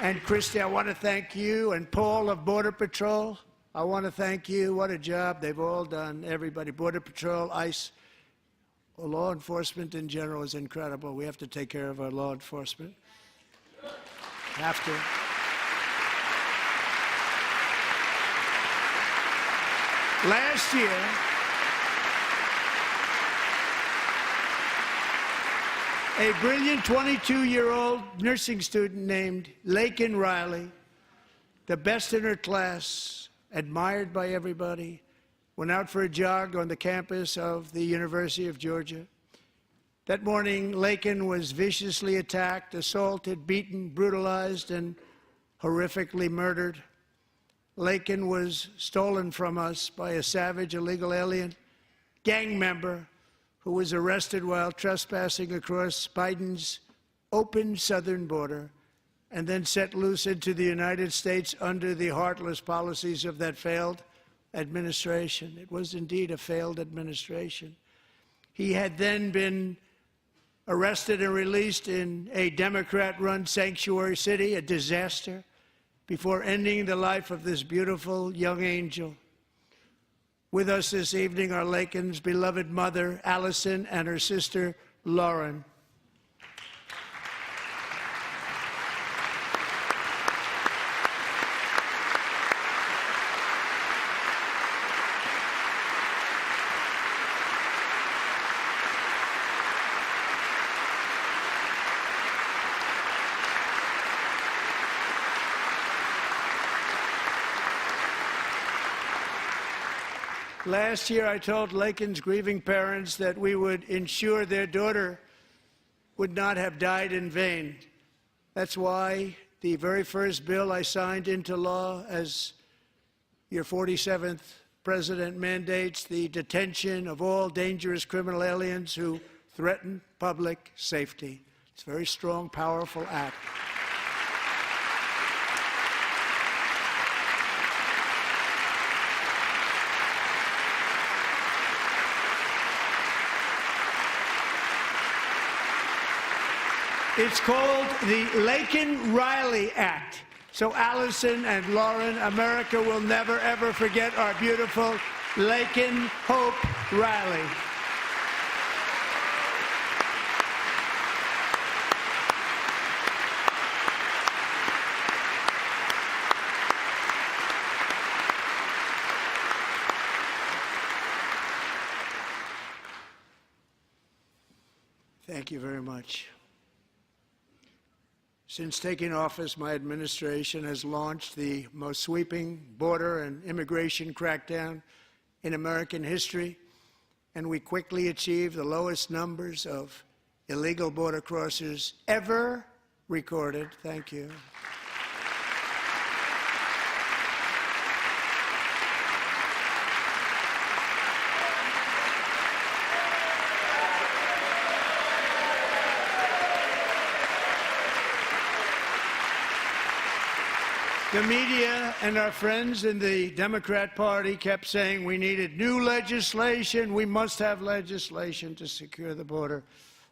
and Christy. I want to thank you and Paul of Border Patrol. I want to thank you. What a job they've all done. Everybody, Border Patrol, ICE, law enforcement in general is incredible. We have to take care of our law enforcement. Have to. Last year, a brilliant 22-year-old nursing student named Laken Riley, the best in her class, admired by everybody, went out for a jog on the campus of the University of Georgia. That morning, Laken was viciously attacked, assaulted, beaten, brutalized, and horrifically murdered. Laken was stolen from us by a savage illegal alien gang member who was arrested while trespassing across Biden's open southern border and then set loose into the United States under the heartless policies of that failed administration. It was indeed a failed administration. He had then been arrested and released in a Democrat-run sanctuary city, a disaster, before ending the life of this beautiful young angel. With us this evening are Laken's beloved mother, Allison, and her sister, Lauren. Last year, I told Laken's grieving parents that we would ensure their daughter would not have died in vain. That's why the very first bill I signed into law as your 47th president mandates the detention of all dangerous criminal aliens who threaten public safety. It's a very strong, powerful act. It's called the Laken-Riley Act. So Allison and Lauren, America will never, ever forget our beautiful Laken Hope Riley. Thank you very much. Since taking office, my administration has launched the most sweeping border and immigration crackdown in American history, and we quickly achieved the lowest numbers of illegal border crossers ever recorded. Thank you. The media and our friends in the Democrat Party kept saying we needed new legislation, we must have legislation to secure the border.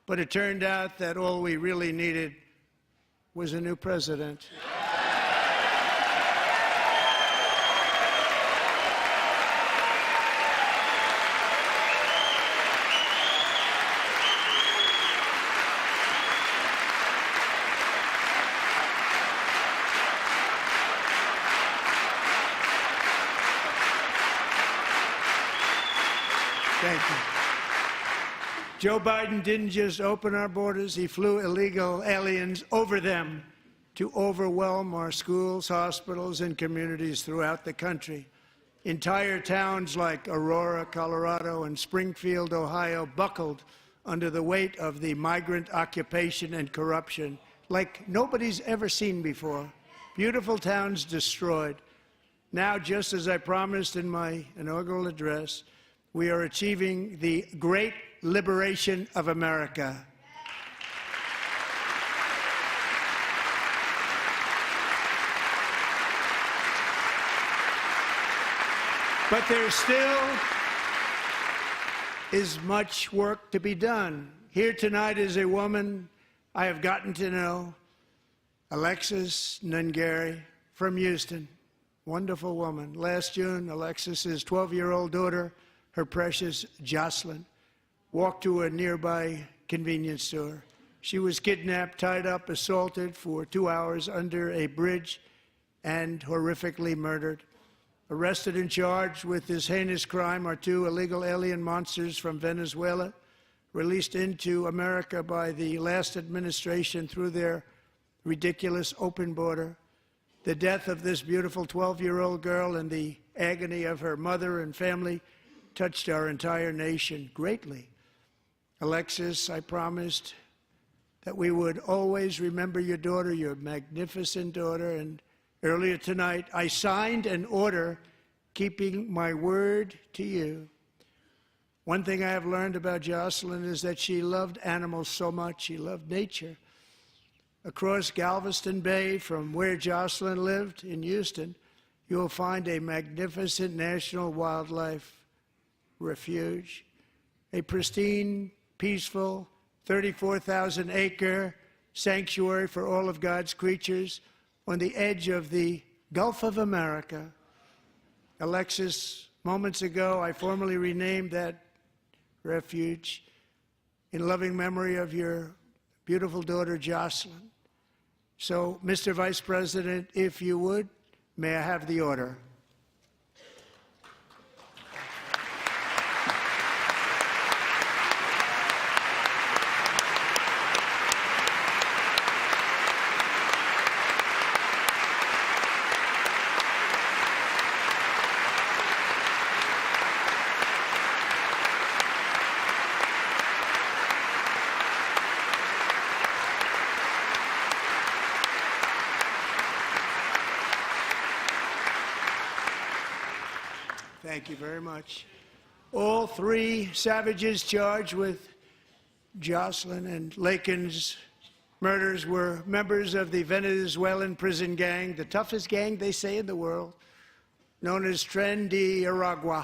But it turned out that all we really needed was a new president. Thank you. Joe Biden didn't just open our borders, he flew illegal aliens over them to overwhelm our schools, hospitals, and communities throughout the country. Entire towns like Aurora, Colorado, and Springfield, Ohio, buckled under the weight of the migrant occupation and corruption like nobody's ever seen before. Beautiful towns destroyed. Now, just as I promised in my inaugural address, we are achieving the great liberation of America. But there still is much work to be done. Here tonight is a woman I have gotten to know, Alexis Nungari from Houston. Wonderful woman. Last June, Alexis's 12-year-old daughter, her precious Jocelyn, walked to a nearby convenience store. She was kidnapped, tied up, assaulted for 2 hours under a bridge, and horrifically murdered. Arrested and charged with this heinous crime are 2 illegal alien monsters from Venezuela, released into America by the last administration through their ridiculous open border. The death of this beautiful 12-year-old girl and the agony of her mother and family touched our entire nation greatly. Alexis, I promised that we would always remember your daughter, your magnificent daughter, and earlier tonight, I signed an order keeping my word to you. One thing I have learned about Jocelyn is that she loved animals so much. She loved nature. Across Galveston Bay, from where Jocelyn lived in Houston, you will find a magnificent national wildlife refuge, a pristine, peaceful, 34,000-acre sanctuary for all of God's creatures on the edge of the Gulf of America. Alexis, moments ago, I formally renamed that refuge in loving memory of your beautiful daughter, Jocelyn. So, Mr. Vice President, if you would, may I have the order? Thank you very much. All 3 savages charged with Jocelyn and Lakin's murders were members of the Venezuelan prison gang, the toughest gang, they say, in the world, known as Tren de Aragua.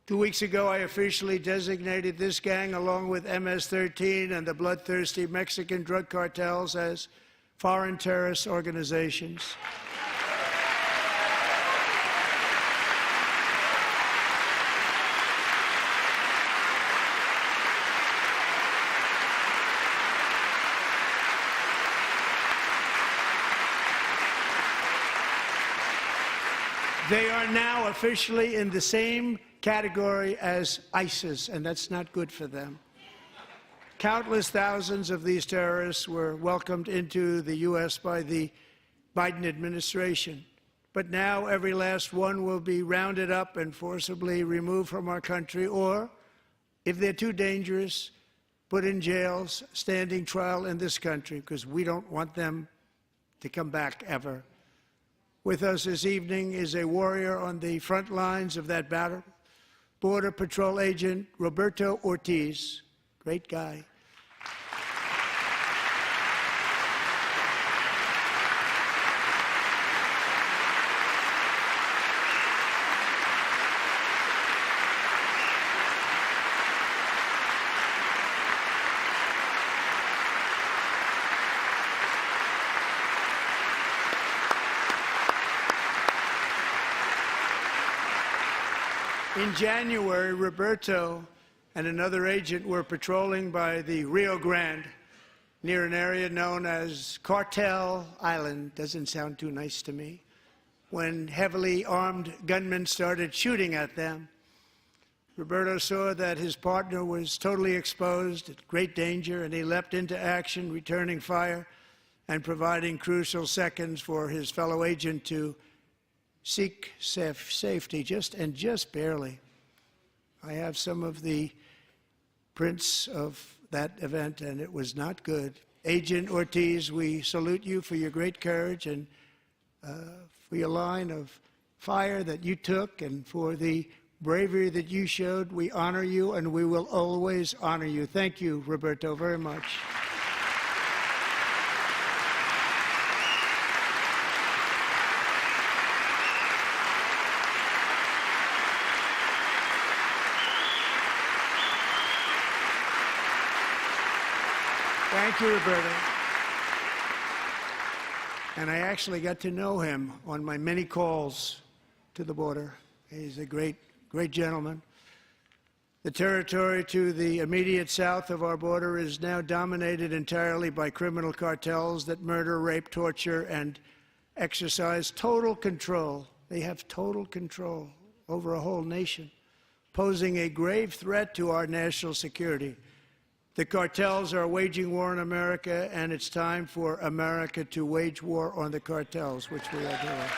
2 weeks ago, I officially designated this gang, along with MS-13 and the bloodthirsty Mexican drug cartels, as foreign terrorist organizations. They are now officially in the same category as ISIS, and that's not good for them. Countless thousands of these terrorists were welcomed into the U.S. by the Biden administration. But now every last one will be rounded up and forcibly removed from our country, or, if they're too dangerous, put in jails, standing trial in this country, because we don't want them to come back ever. With us this evening is a warrior on the front lines of that battle, Border Patrol Agent Roberto Ortiz. Great guy. In January, Roberto and another agent were patrolling by the Rio Grande near an area known as Cartel Island. Doesn't sound too nice to me. When heavily armed gunmen started shooting at them. Roberto saw that his partner was totally exposed, at great danger, and he leapt into action, returning fire and providing crucial seconds for his fellow agent to seek safety, just barely. I have some of the prints of that event, and it was not good. Agent Ortiz, we salute you for your great courage and for your line of fire that you took and for the bravery that you showed. We honor you, and we will always honor you. Thank you, Roberto, very much. Thank you, Roberto. And I actually got to know him on my many calls to the border. He's a great gentleman. The territory to the immediate south of our border is now dominated entirely by criminal cartels that murder, rape, torture, and exercise total control. They have total control over a whole nation, posing a grave threat to our national security. The cartels are waging war on America, and it's time for America to wage war on the cartels, which we are doing.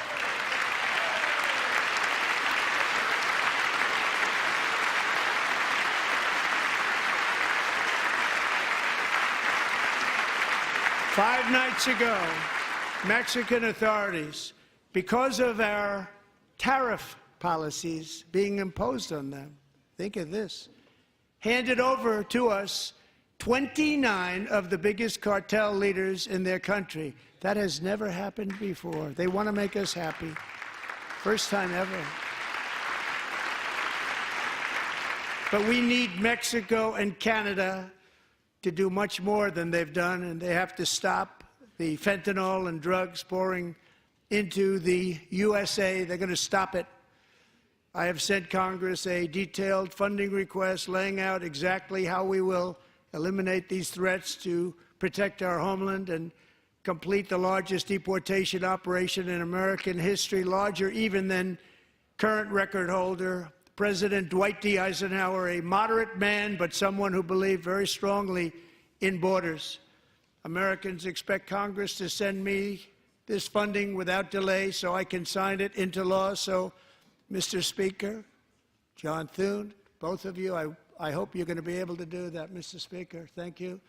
Five nights ago, Mexican authorities, because of our tariff policies being imposed on them, think of this, handed over to us 29 of the biggest cartel leaders in their country. That has never happened before. They want to make us happy. First time ever. But we need Mexico and Canada to do much more than they've done, and they have to stop the fentanyl and drugs pouring into the USA. They're going to stop it. I have sent Congress a detailed funding request laying out exactly how we will eliminate these threats to protect our homeland and complete the largest deportation operation in American history, larger even than current record holder, President Dwight D. Eisenhower, a moderate man, but someone who believed very strongly in borders. Americans expect Congress to send me this funding without delay so I can sign it into law. So, Mr. Speaker, John Thune, both of you, I hope you're going to be able to do that, Mr. Speaker. Thank you.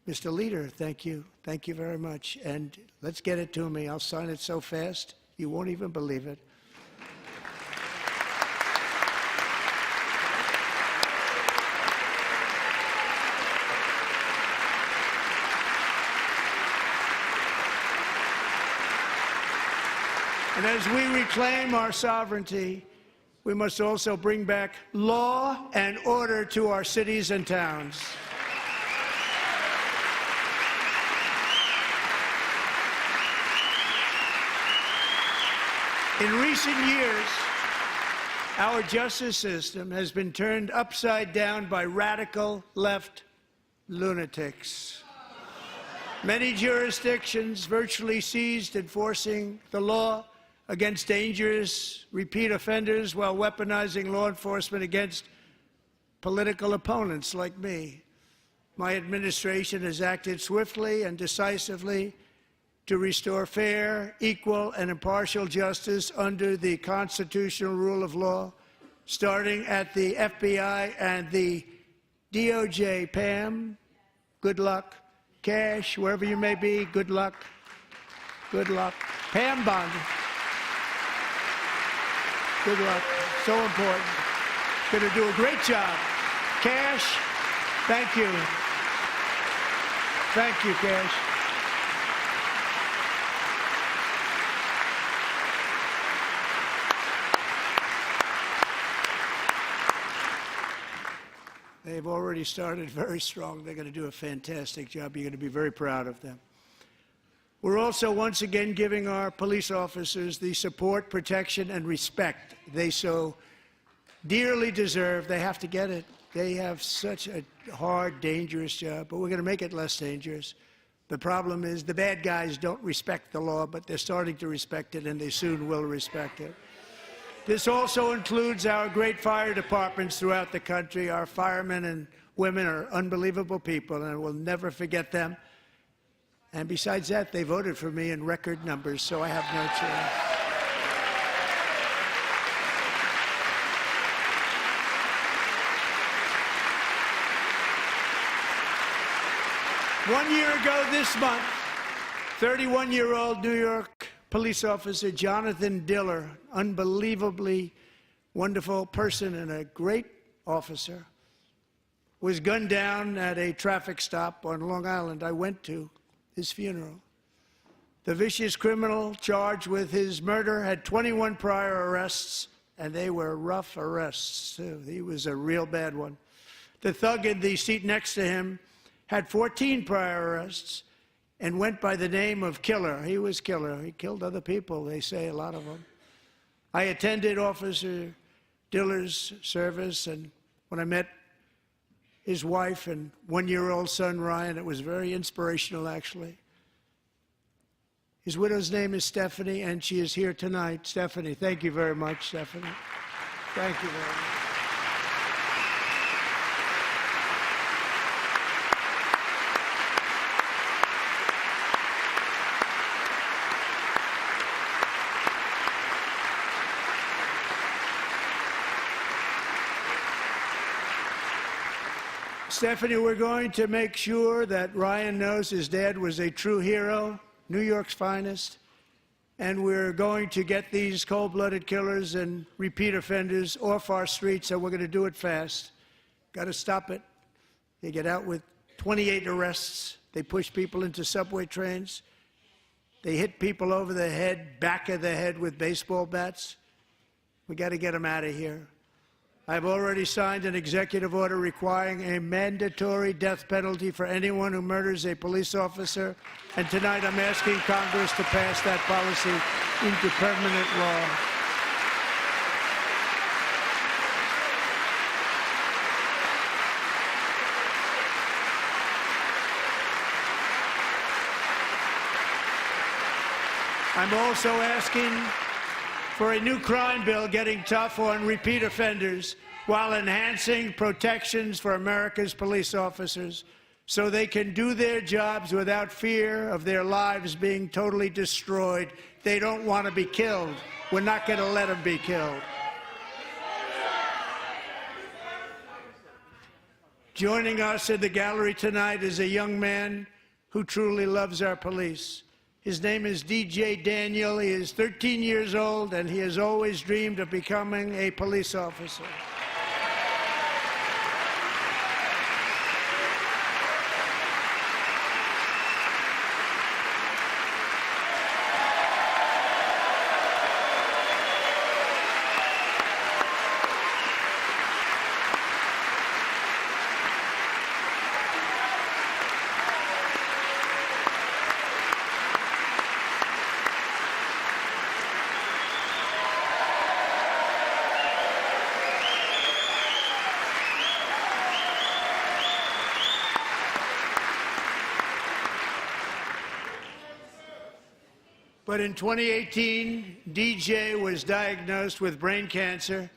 Mr. Leader, thank you. Thank you very much. And let's get it to me. I'll sign it so fast, you won't even believe it. And as we reclaim our sovereignty, we must also bring back law and order to our cities and towns. In recent years, our justice system has been turned upside down by radical left lunatics. Many jurisdictions virtually ceased enforcing the law against dangerous repeat offenders while weaponizing law enforcement against political opponents like me. My administration has acted swiftly and decisively to restore fair, equal, and impartial justice under the constitutional rule of law, starting at the FBI and the DOJ. Pam, good luck. Cash, wherever you may be, good luck. Good luck. Pam Bond. Good luck. So important. Going to do a great job. Cash, thank you. Thank you, Cash. They've already started very strong. They're going to do a fantastic job. You're going to be very proud of them. We're also once again giving our police officers the support, protection, and respect they so dearly deserve. They have to get it. They have such a hard, dangerous job, but we're going to make it less dangerous. The problem is the bad guys don't respect the law, but they're starting to respect it, and they soon will respect it. This also includes our great fire departments throughout the country. Our firemen and women are unbelievable people, and we'll never forget them. And besides that, they voted for me in record numbers, so I have no choice. 1 year ago this month, 31-year-old New York police officer Jonathan Diller, unbelievably wonderful person and a great officer, was gunned down at a traffic stop on Long Island. I went to his funeral. The vicious criminal charged with his murder had 21 prior arrests, and they were rough arrests, too. He was a real bad one. The thug in the seat next to him had 14 prior arrests and went by the name of Killer. He was Killer. He killed other people, they say, a lot of them. I attended Officer Diller's service, and when I met his wife and one-year-old son, Ryan, it was very inspirational, actually. His widow's name is Stephanie, and she is here tonight. Stephanie, thank you very much, Stephanie. Thank you very much. Stephanie, we're going to make sure that Ryan knows his dad was a true hero, New York's finest, and we're going to get these cold-blooded killers and repeat offenders off our streets, and we're going to do it fast. Got to stop it. They get out with 28 arrests. They push people into subway trains. They hit people over the head, back of the head with baseball bats. We got to get them out of here. I've already signed an executive order requiring a mandatory death penalty for anyone who murders a police officer, and tonight I'm asking Congress to pass that policy into permanent law. I'm also asking for a new crime bill getting tough on repeat offenders while enhancing protections for America's police officers so they can do their jobs without fear of their lives being totally destroyed. They don't want to be killed. We're not going to let them be killed. Joining us in the gallery tonight is a young man who truly loves our police. His name is DJ Daniel. He is 13 years old, and he has always dreamed of becoming a police officer. But in 2018, DJ was diagnosed with brain cancer.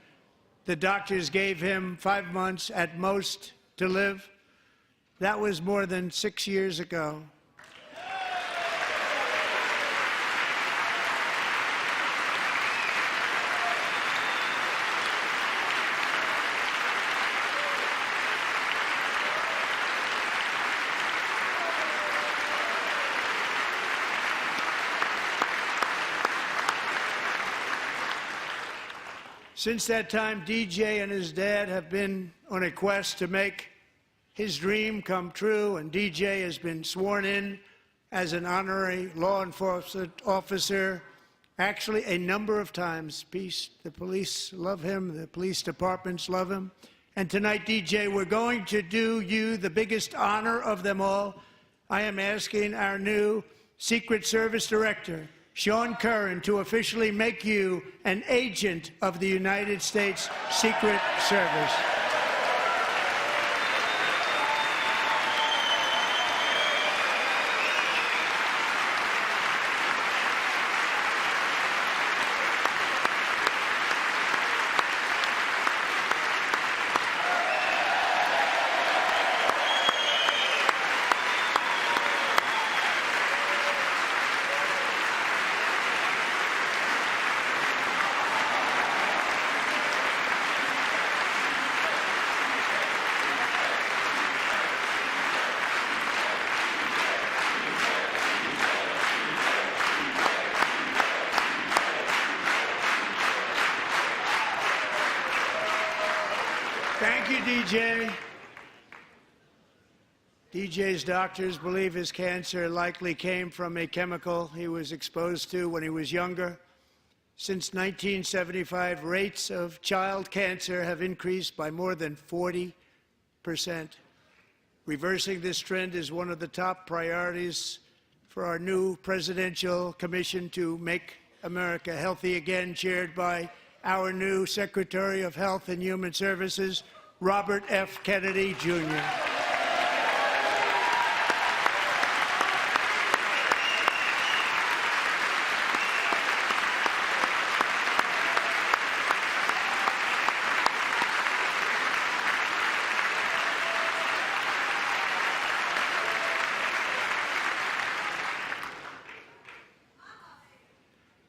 The doctors gave him 5 months at most to live. That was more than 6 years ago. Since that time, DJ and his dad have been on a quest to make his dream come true, and DJ has been sworn in as an honorary law enforcement officer, actually a number of times. The police love him, the police departments love him. And tonight, DJ, we're going to do you the biggest honor of them all. I am asking our new Secret Service Director, Sean Curran, to officially make you an agent of the United States Secret Service. Thank you, DJ. DJ's doctors believe his cancer likely came from a chemical he was exposed to when he was younger. Since 1975, rates of child cancer have increased by more than 40%. Reversing this trend is one of the top priorities for our new presidential commission to make America healthy again, chaired by our new Secretary of Health and Human Services, Robert F. Kennedy, Jr.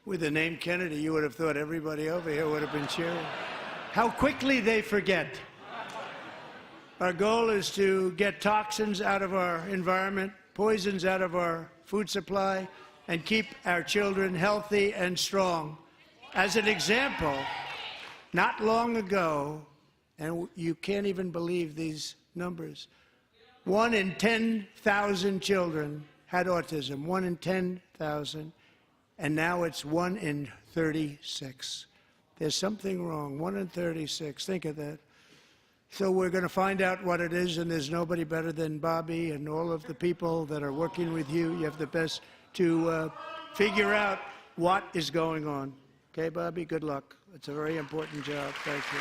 With the name Kennedy, you would have thought everybody over here would have been cheering. How quickly they forget. Our goal is to get toxins out of our environment, poisons out of our food supply, and keep our children healthy and strong. As an example, not long ago, and you can't even believe these numbers, 1 in 10,000 children had autism, 1 in 10,000. And now it's 1 in 36. There's something wrong. 1 in 36. Think of that. So we're going to find out what it is, and there's nobody better than Bobby and all of the people that are working with you. You have the best to figure out what is going on. Okay, Bobby? Good luck. It's a very important job. Thank you.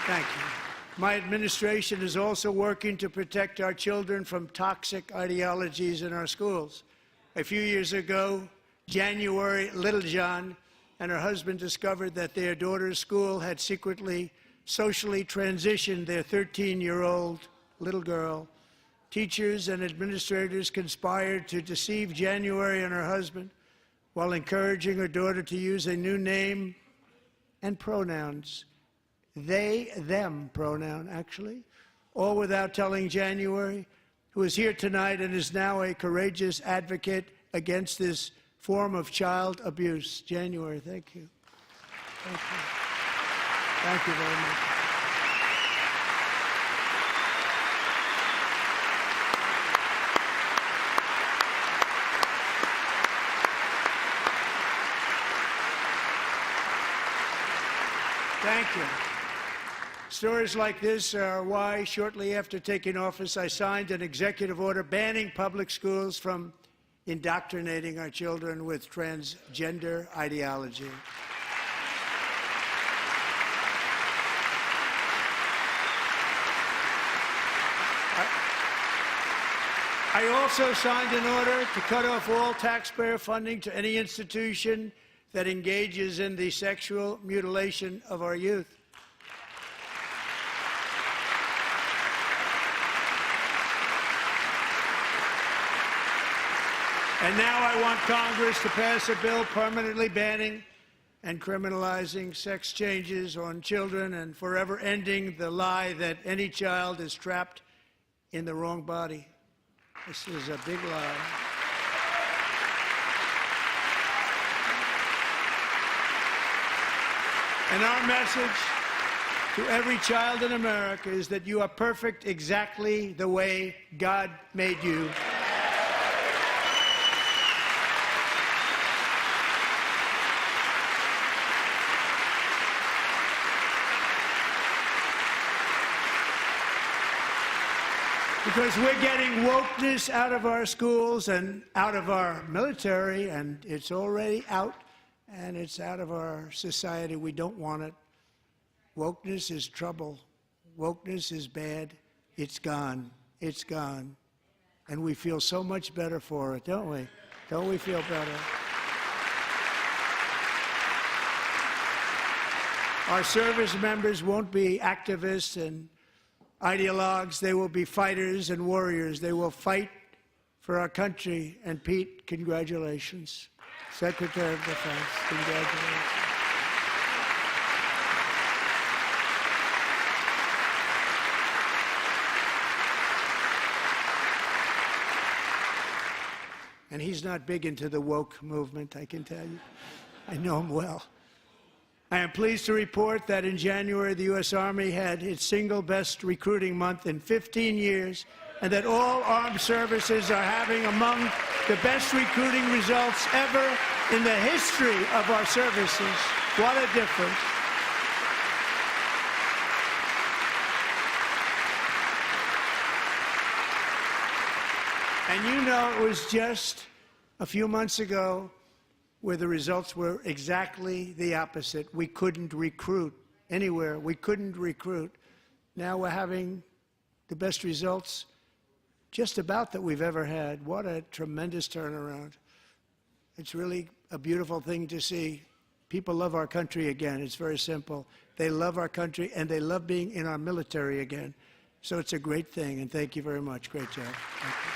Thank you. My administration is also working to protect our children from toxic ideologies in our schools. A few years ago, January Littlejohn and her husband discovered that their daughter's school had secretly socially transitioned their 13-year-old little girl. Teachers and administrators conspired to deceive January and her husband while encouraging her daughter to use a new name and pronouns. They, them pronoun, actually, all without telling January, who is here tonight and is now a courageous advocate against this form of child abuse. January, thank you. Thank you. Thank you very much. Thank you. Stories like this are why, shortly after taking office, I signed an executive order banning public schools from indoctrinating our children with transgender ideology. I also signed an order to cut off all taxpayer funding to any institution that engages in the sexual mutilation of our youth. And now I want Congress to pass a bill permanently banning and criminalizing sex changes on children and forever ending the lie that any child is trapped in the wrong body. This is a big lie. And our message to every child in America is that you are perfect exactly the way God made you. Because we're getting wokeness out of our schools and out of our military, and it's already out, and it's out of our society. We don't want it. Wokeness is trouble. Wokeness is bad. It's gone. It's gone. And we feel so much better for it, don't we? Don't we feel better? Our service members won't be activists and ideologues. They will be fighters and warriors. They will fight for our country. And Pete, congratulations. Secretary of Defense, congratulations. And he's not big into the woke movement, I can tell you. I know him well. I am pleased to report that in January, the U.S. Army had its single best recruiting month in 15 years, and that all armed services are having among the best recruiting results ever in the history of our services. What a difference. And you know, it was just a few months ago where the results were exactly the opposite. We couldn't recruit anywhere. We couldn't recruit. Now we're having the best results just about that we've ever had. What a tremendous turnaround. It's really a beautiful thing to see. People love our country again. It's very simple. They love our country, and they love being in our military again. So it's a great thing, and thank you very much. Great job. Thank you.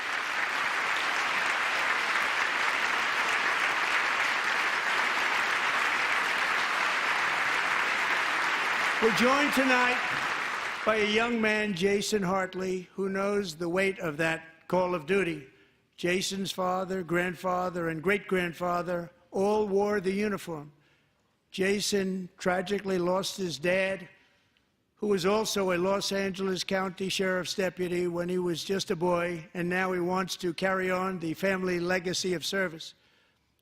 We're joined tonight by a young man, Jason Hartley, who knows the weight of that call of duty. Jason's father, grandfather, and great-grandfather all wore the uniform. Jason tragically lost his dad, who was also a Los Angeles County Sheriff's deputy when he was just a boy, and now he wants to carry on the family legacy of service.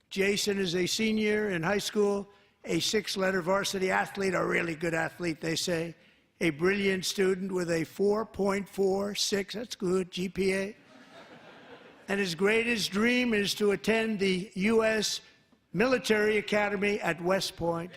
Jason is a senior in high school, a six-letter varsity athlete, a really good athlete, they say, a brilliant student with a 4.46, that's good, GPA. And his greatest dream is to attend the U.S. Military Academy at West Point.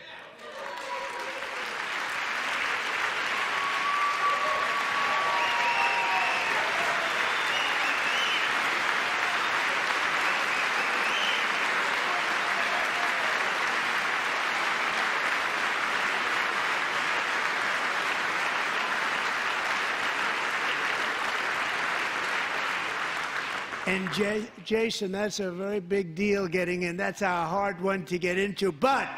And Jason, that's a very big deal getting in. That's a hard one to get into. But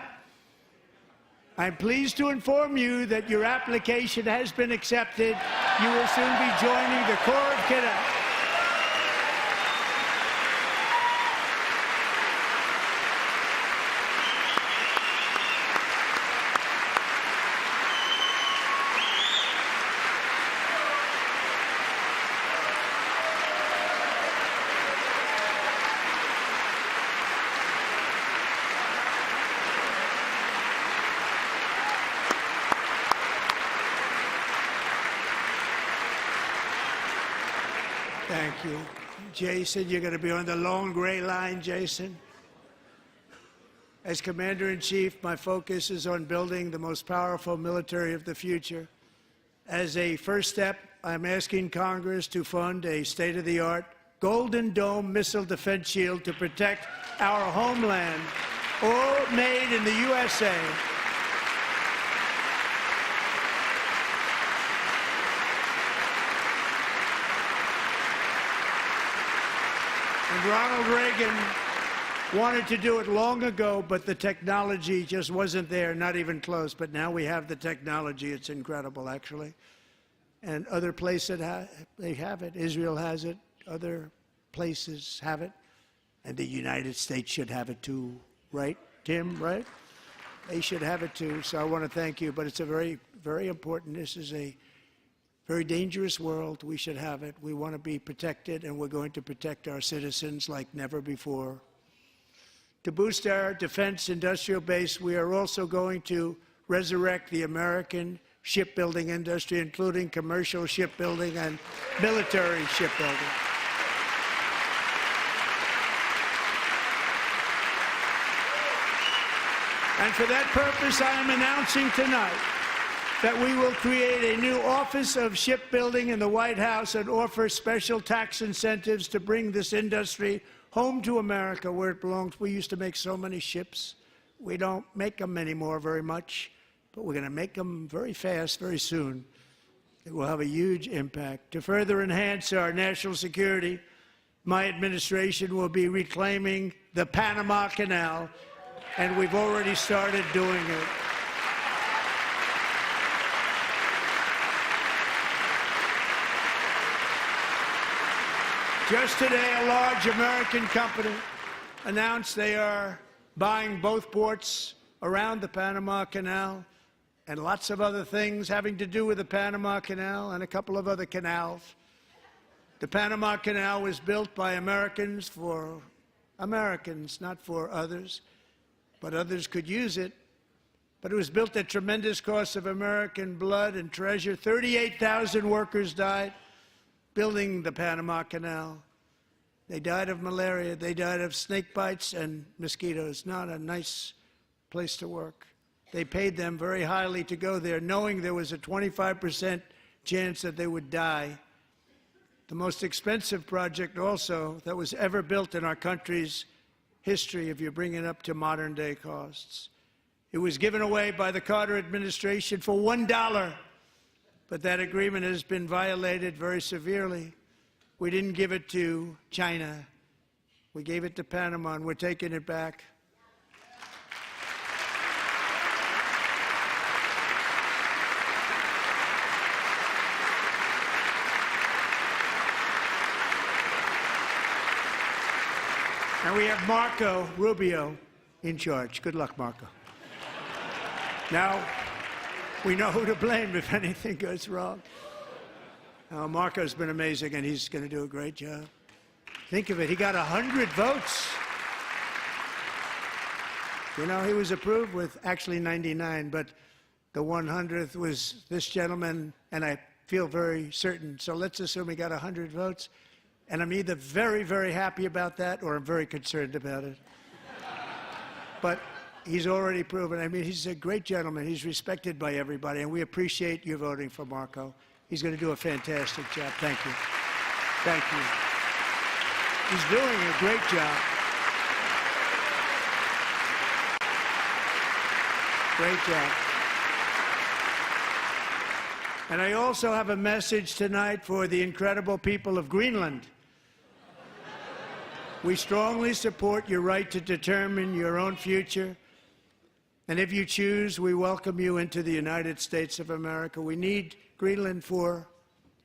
I'm pleased to inform you that your application has been accepted. You will soon be joining the Corps of Cadets. Thank you. Jason, you're going to be on the long gray line, Jason. As Commander-in-Chief, my focus is on building the most powerful military of the future. As a first step, I'm asking Congress to fund a state-of-the-art Golden Dome missile defense shield to protect our homeland, all made in the USA. And Ronald Reagan wanted to do it long ago, but the technology just wasn't there, not even close. But now we have the technology. It's incredible, actually. And other places, they have it. Israel has it. Other places have it. And the United States should have it too, right, Tim, right? They should have it too. So I want to thank you. But it's a very, very important. This is a very dangerous world. We should have it. We want to be protected, and we're going to protect our citizens like never before. To boost our defense industrial base, we are also going to resurrect the American shipbuilding industry, including commercial shipbuilding and military shipbuilding. And for that purpose, I am announcing tonight that we will create a new Office of Shipbuilding in the White House and offer special tax incentives to bring this industry home to America where it belongs. We used to make so many ships. We don't make them anymore very much, but we're going to make them very fast, very soon. It will have a huge impact. To further enhance our national security, my administration will be reclaiming the Panama Canal, and we've already started doing it. Just today, a large American company announced they are buying both ports around the Panama Canal and lots of other things having to do with the Panama Canal and a couple of other canals. The Panama Canal was built by Americans for Americans, not for others, but others could use it. But it was built at tremendous cost of American blood and treasure. 38,000 workers died building the Panama Canal. They died of malaria. They died of snake bites and mosquitoes. Not a nice place to work. They paid them very highly to go there, knowing there was a 25% chance that they would die. The most expensive project also that was ever built in our country's history, if you bring it up to modern day costs. It was given away by the Carter administration for $1, but that agreement has been violated very severely. We didn't give it to China. We gave it to Panama, and we're taking it back. And we have Marco Rubio in charge. Good luck, Marco. Now, we know who to blame if anything goes wrong. Marco's been amazing, and he's going to do a great job. Think of it, he got 100 votes. You know, he was approved with actually 99, but the 100th was this gentleman, and I feel very certain. So let's assume he got 100 votes, and I'm either very, very happy about that or I'm very concerned about it. But he's already proven. I mean, he's a great gentleman. He's respected by everybody, and we appreciate you voting for Marco. He's going to do a fantastic job. Thank you. Thank you. He's doing a great job. Great job. And I also have a message tonight for the incredible people of Greenland. We strongly support your right to determine your own future. And if you choose, we welcome you into the United States of America. We need Greenland for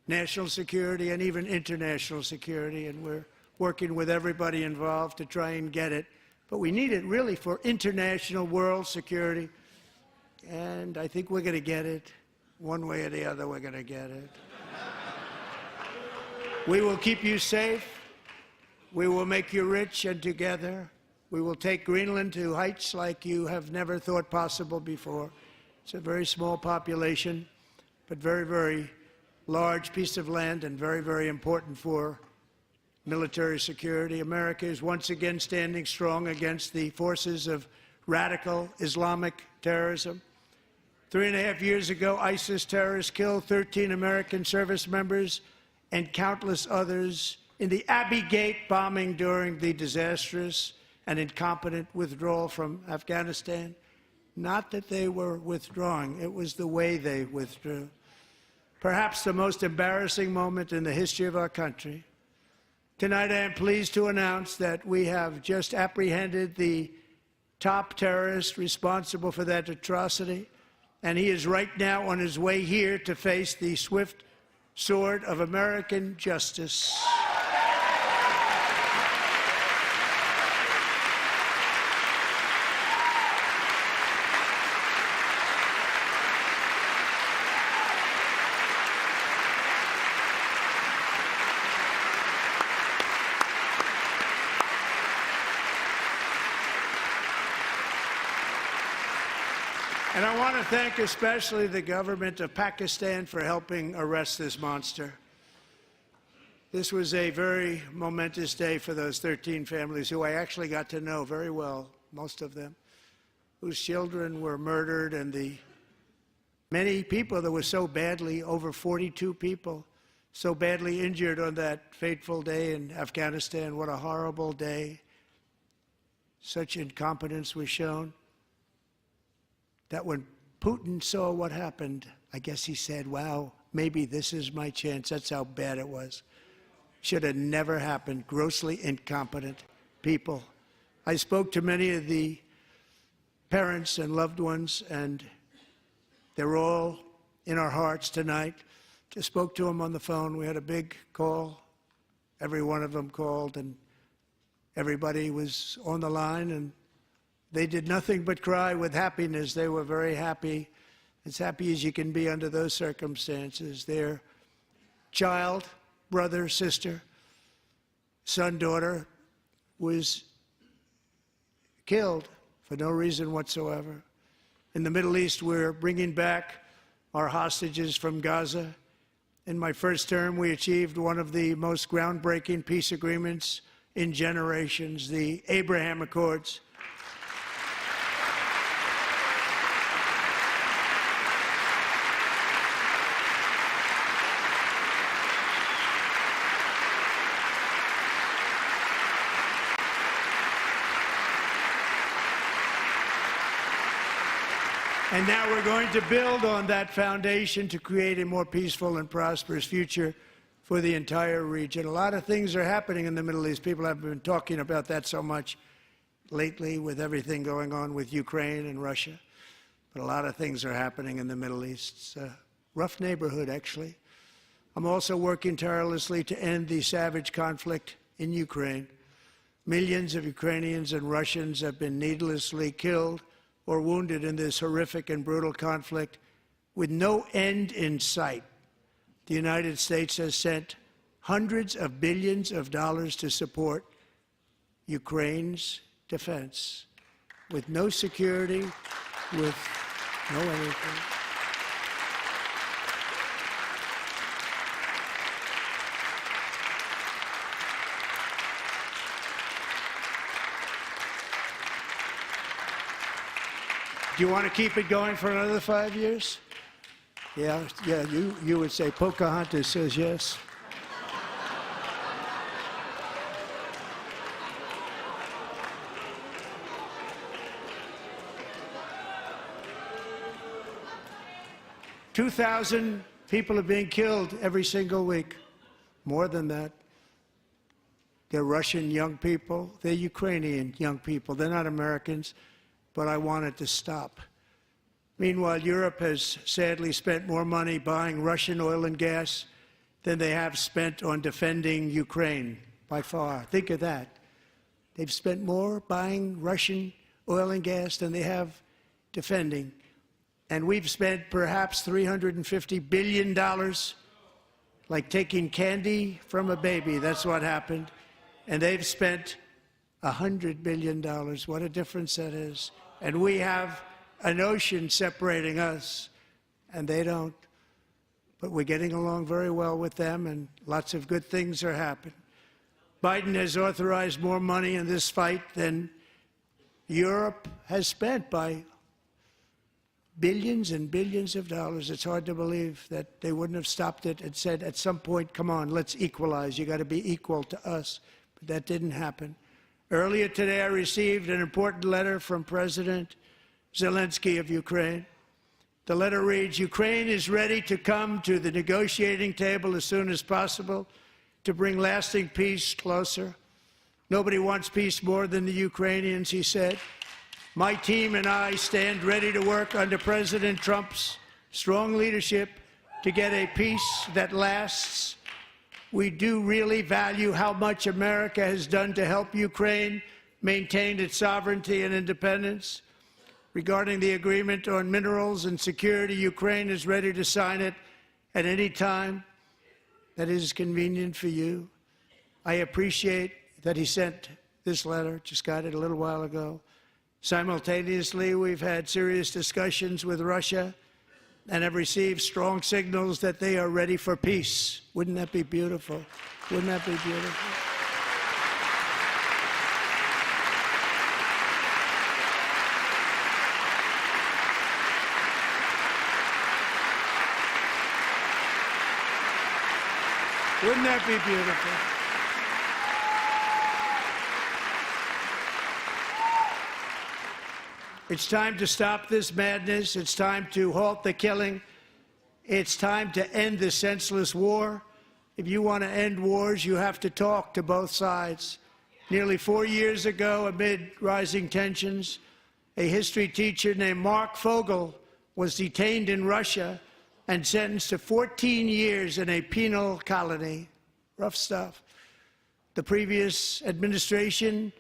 national security and even international security, and we're working with everybody involved to try and get it. But we need it really for international world security, and I think we're going to get it. One way or the other, we're going to get it. We will keep you safe. We will make you rich, and together we will take Greenland to heights like you have never thought possible before. It's a very small population, but very, very large piece of land and very, very important for military security. America is once again standing strong against the forces of radical Islamic terrorism. 3.5 years ago, ISIS terrorists killed 13 American service members and countless others in the Abbey Gate bombing during the disastrous and incompetent withdrawal from Afghanistan. Not that they were withdrawing, it was the way they withdrew. Perhaps the most embarrassing moment in the history of our country. Tonight I am pleased to announce that we have just apprehended the top terrorist responsible for that atrocity, and he is right now on his way here to face the swift sword of American justice. And I want to thank especially the government of Pakistan for helping arrest this monster. This was a very momentous day for those 13 families who I actually got to know very well, most of them, whose children were murdered, and the many people that were so badly, over 42 people, so badly injured on that fateful day in Afghanistan. What a horrible day. Such incompetence was shown that when Putin saw what happened, I guess he said, wow, maybe this is my chance. That's how bad it was. Should have never happened. Grossly incompetent people. I spoke to many of the parents and loved ones, and they're all in our hearts tonight. Just spoke to them on the phone. We had a big call. Every one of them called, and Everybody was on the line, and they did nothing but cry with happiness. They were very happy, as happy as you can be under those circumstances. Their child, brother, sister, son, daughter was killed for no reason whatsoever. In the Middle East, we're bringing back our hostages from Gaza. In my first term, we achieved one of the most groundbreaking peace agreements in generations, the Abraham Accords. And now we're going to build on that foundation to create a more peaceful and prosperous future for the entire region. A lot of things are happening in the Middle East. People have been talking about that so much lately with everything going on with Ukraine and Russia. But a lot of things are happening in the Middle East. It's a rough neighborhood, actually. I'm also working tirelessly to end the savage conflict in Ukraine. Millions of Ukrainians and Russians have been needlessly killed or wounded in this horrific and brutal conflict with no end in sight. The United States has sent hundreds of billions of dollars to support Ukraine's defense, with no security, with no anything. Do you want to keep it going for another 5 years? Yeah, you would say Pocahontas says yes. "2,000 people are being killed every single week. More than that. They're Russian young people. They're Ukrainian young people. They're not Americans. But I want it to stop. Meanwhile, Europe has sadly spent more money buying Russian oil and gas than they have spent on defending Ukraine, by far. Think of that. They've spent more buying Russian oil and gas than they have defending. And we've spent perhaps $350 billion, like taking candy from a baby. That's what happened. And they've spent $100 billion. What a difference that is. And we have an ocean separating us, and they don't. But we're getting along very well with them, and lots of good things are happening. Biden has authorized more money in this fight than Europe has spent, by billions and billions of dollars. It's hard to believe that they wouldn't have stopped it and said, at some point, come on, let's equalize. You got to be equal to us. But that didn't happen. Earlier today, I received an important letter from President Zelensky of Ukraine. The letter reads, "Ukraine is ready to come to the negotiating table as soon as possible to bring lasting peace closer. Nobody wants peace more than the Ukrainians," he said. "My team and I stand ready to work under President Trump's strong leadership to get a peace that lasts. We do really value how much America has done to help Ukraine maintain its sovereignty and independence. Regarding the agreement on minerals and security, Ukraine is ready to sign it at any time that is convenient for you." I appreciate that he sent this letter, just got it a little while ago. Simultaneously, we've had serious discussions with Russia and have received strong signals that they are ready for peace. Wouldn't that be beautiful? Wouldn't that be beautiful? Wouldn't that be beautiful? It's time to stop this madness. It's time to halt the killing. It's time to end this senseless war. If you want to end wars, you have to talk to both sides. Nearly 4 years ago, amid rising tensions, a history teacher named Mark Fogel was detained in Russia and sentenced to 14 years in a penal colony. Rough stuff. The previous administration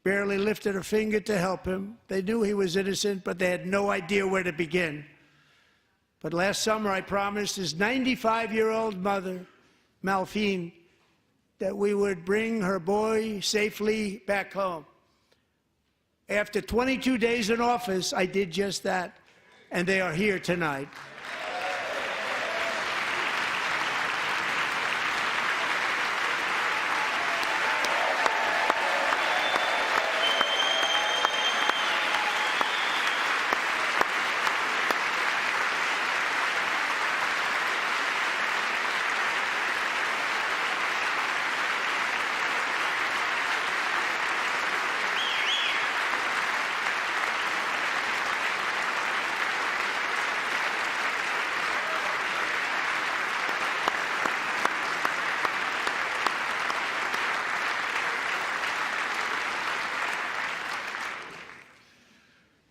barely lifted a finger to help him. They knew he was innocent, but they had no idea where to begin. But last summer, I promised his 95-year-old mother, Malphine, that we would bring her boy safely back home. After 22 days in office, I did just that, and they are here tonight.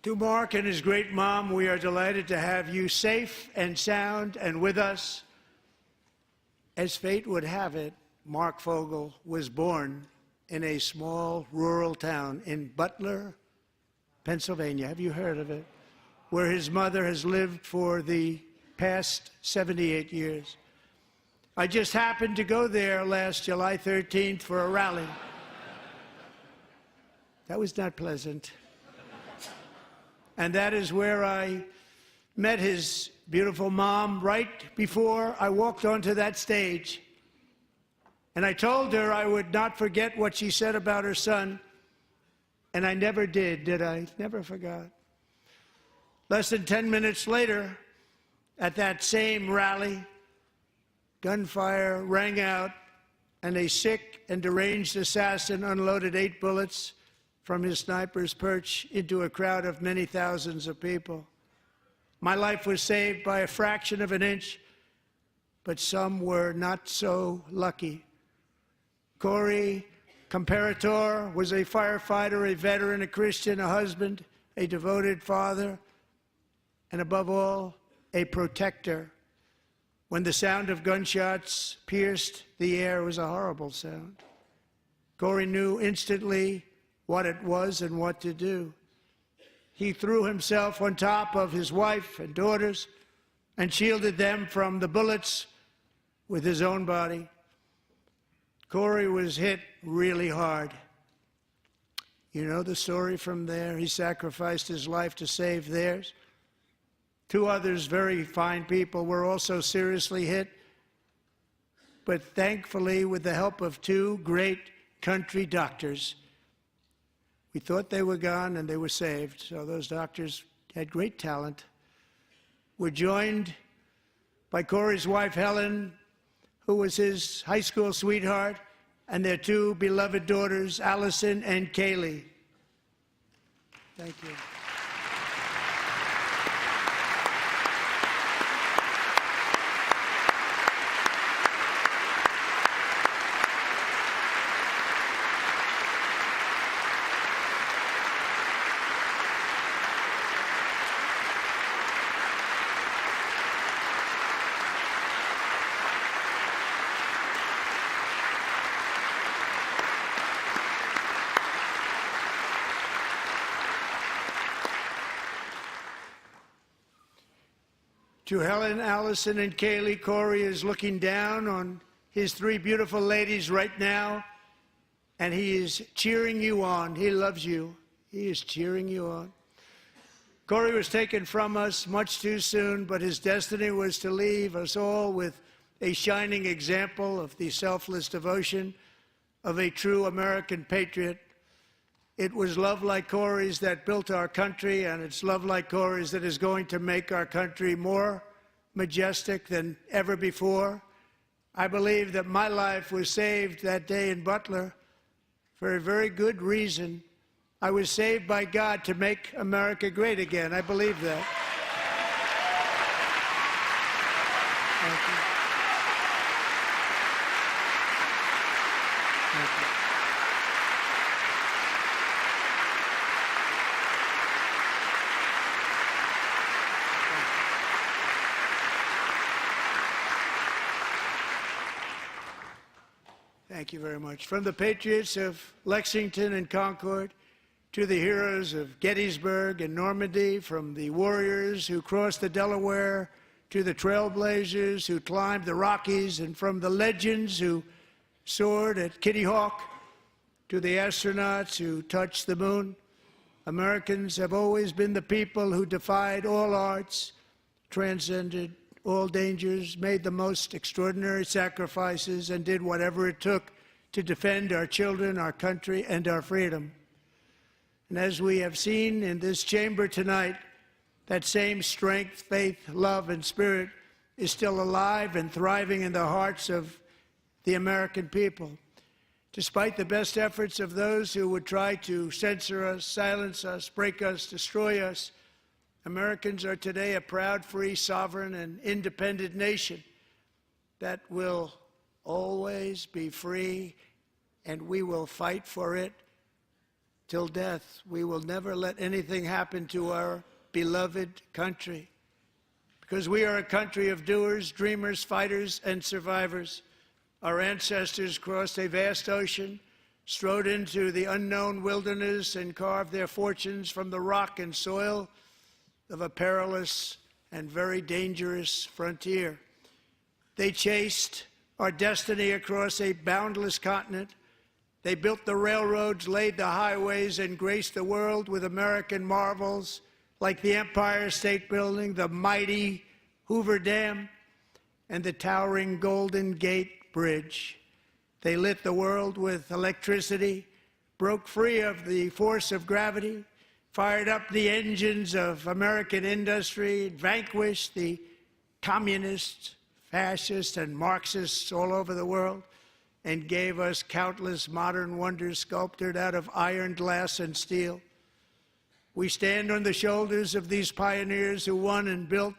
To Mark and his great mom, we are delighted to have you safe and sound and with us. As fate would have it, Mark Fogel was born in a small rural town in Butler, Pennsylvania. Have you heard of it? Where his mother has lived for the past 78 years. I just happened to go there last July 13th for a rally. That was not pleasant. And that is where I met his beautiful mom right before I walked onto that stage. And I told her I would not forget what she said about her son. And I never did I? Never forgot. Less than 10 minutes later, at that same rally, gunfire rang out, and a sick and deranged assassin unloaded 8 bullets from his sniper's perch into a crowd of many thousands of people. My life was saved by a fraction of an inch, but some were not so lucky. Corey Comparator was a firefighter, a veteran, a Christian, a husband, a devoted father, and above all, a protector. When the sound of gunshots pierced the air, it was a horrible sound. Corey knew instantly what it was and what to do. He threw himself on top of his wife and daughters and shielded them from the bullets with his own body. Corey was hit really hard. You know the story from there. He sacrificed his life to save theirs. 2 others, very fine people, were also seriously hit. But thankfully, with the help of 2 great country doctors, we thought they were gone and they were saved. So those doctors had great talent. We're joined by Corey's wife, Helen, who was his high school sweetheart, and their 2 beloved daughters, Allison and Kaylee. Thank you. To Helen, Allison, and Kaylee, Corey is looking down on his 3 beautiful ladies right now, and he is cheering you on. He loves you. He is cheering you on. Corey was taken from us much too soon, but his destiny was to leave us all with a shining example of the selfless devotion of a true American patriot. It was love like Corey's that built our country, and it's love like Corey's that is going to make our country more majestic than ever before. I believe that my life was saved that day in Butler for a very good reason. I was saved by God to make America great again. I believe that. Thank you. Thank you. Thank you very much. From the patriots of Lexington and Concord to the heroes of Gettysburg and Normandy, from the warriors who crossed the Delaware to the trailblazers who climbed the Rockies, and from the legends who soared at Kitty Hawk to the astronauts who touched the moon, Americans have always been the people who defied all odds, transcended all dangers, made the most extraordinary sacrifices, and did whatever it took to defend our children, our country, and our freedom. And as we have seen in this chamber tonight, that same strength, faith, love, and spirit is still alive and thriving in the hearts of the American people. Despite the best efforts of those who would try to censor us, silence us, break us, destroy us, Americans are today a proud, free, sovereign, and independent nation that will always be free, and we will fight for it till death. We will never let anything happen to our beloved country, because we are a country of doers, dreamers, fighters, and survivors. Our ancestors crossed a vast ocean, strode into the unknown wilderness, and carved their fortunes from the rock and soil of a perilous and very dangerous frontier. They chased our destiny across a boundless continent. They built the railroads, laid the highways, and graced the world with American marvels like the Empire State Building, the mighty Hoover Dam, and the towering Golden Gate Bridge. They lit the world with electricity, broke free of the force of gravity, fired up the engines of American industry, vanquished the communists, fascists, and Marxists all over the world, and gave us countless modern wonders sculptured out of iron, glass, and steel. We stand on the shoulders of these pioneers who won and built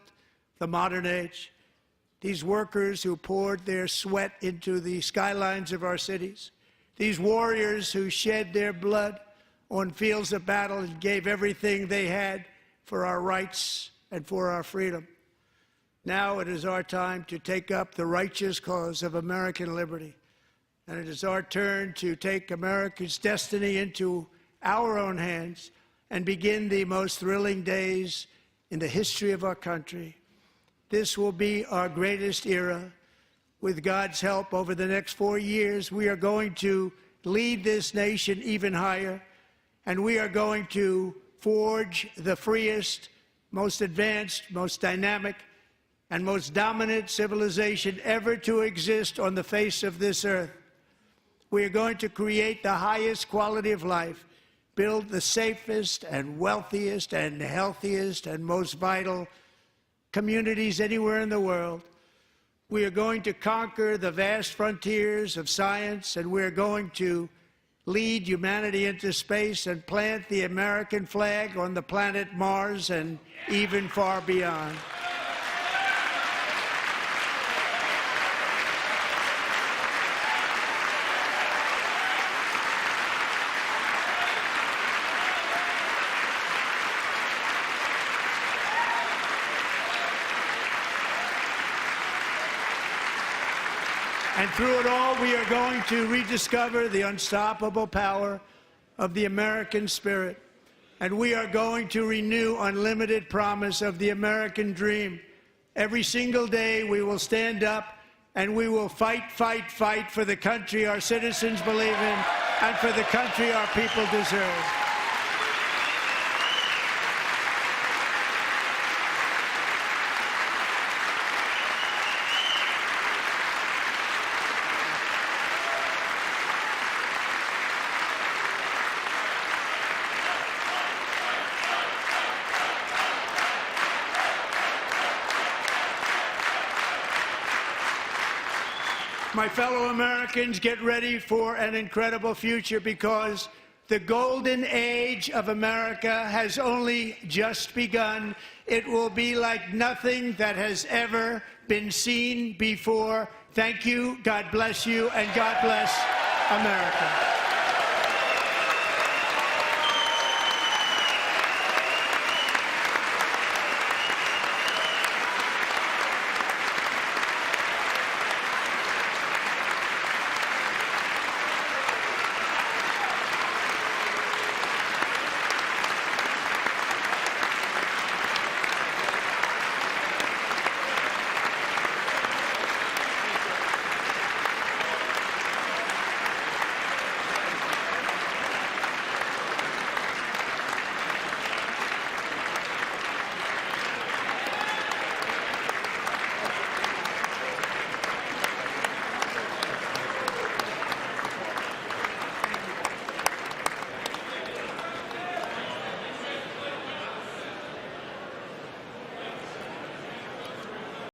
the modern age, these workers who poured their sweat into the skylines of our cities, these warriors who shed their blood on fields of battle and gave everything they had for our rights and for our freedom. Now it is our time to take up the righteous cause of American liberty. And it is our turn to take America's destiny into our own hands and begin the most thrilling days in the history of our country. This will be our greatest era. With God's help, over the next 4 years, we are going to lead this nation even higher, and we are going to forge the freest, most advanced, most dynamic, and most dominant civilization ever to exist on the face of this earth. We are going to create the highest quality of life, build the safest and wealthiest and healthiest and most vital communities anywhere in the world. We are going to conquer the vast frontiers of science, and we are going to lead humanity into space and plant the American flag on the planet Mars and even far beyond. And through it all, we are going to rediscover the unstoppable power of the American spirit. And we are going to renew unlimited promise of the American dream. Every single day, we will stand up and we will fight, fight, fight for the country our citizens believe in and for the country our people deserve. My fellow Americans, get ready for an incredible future, because the golden age of America has only just begun. It will be like nothing that has ever been seen before. Thank you, God bless you, and God bless America.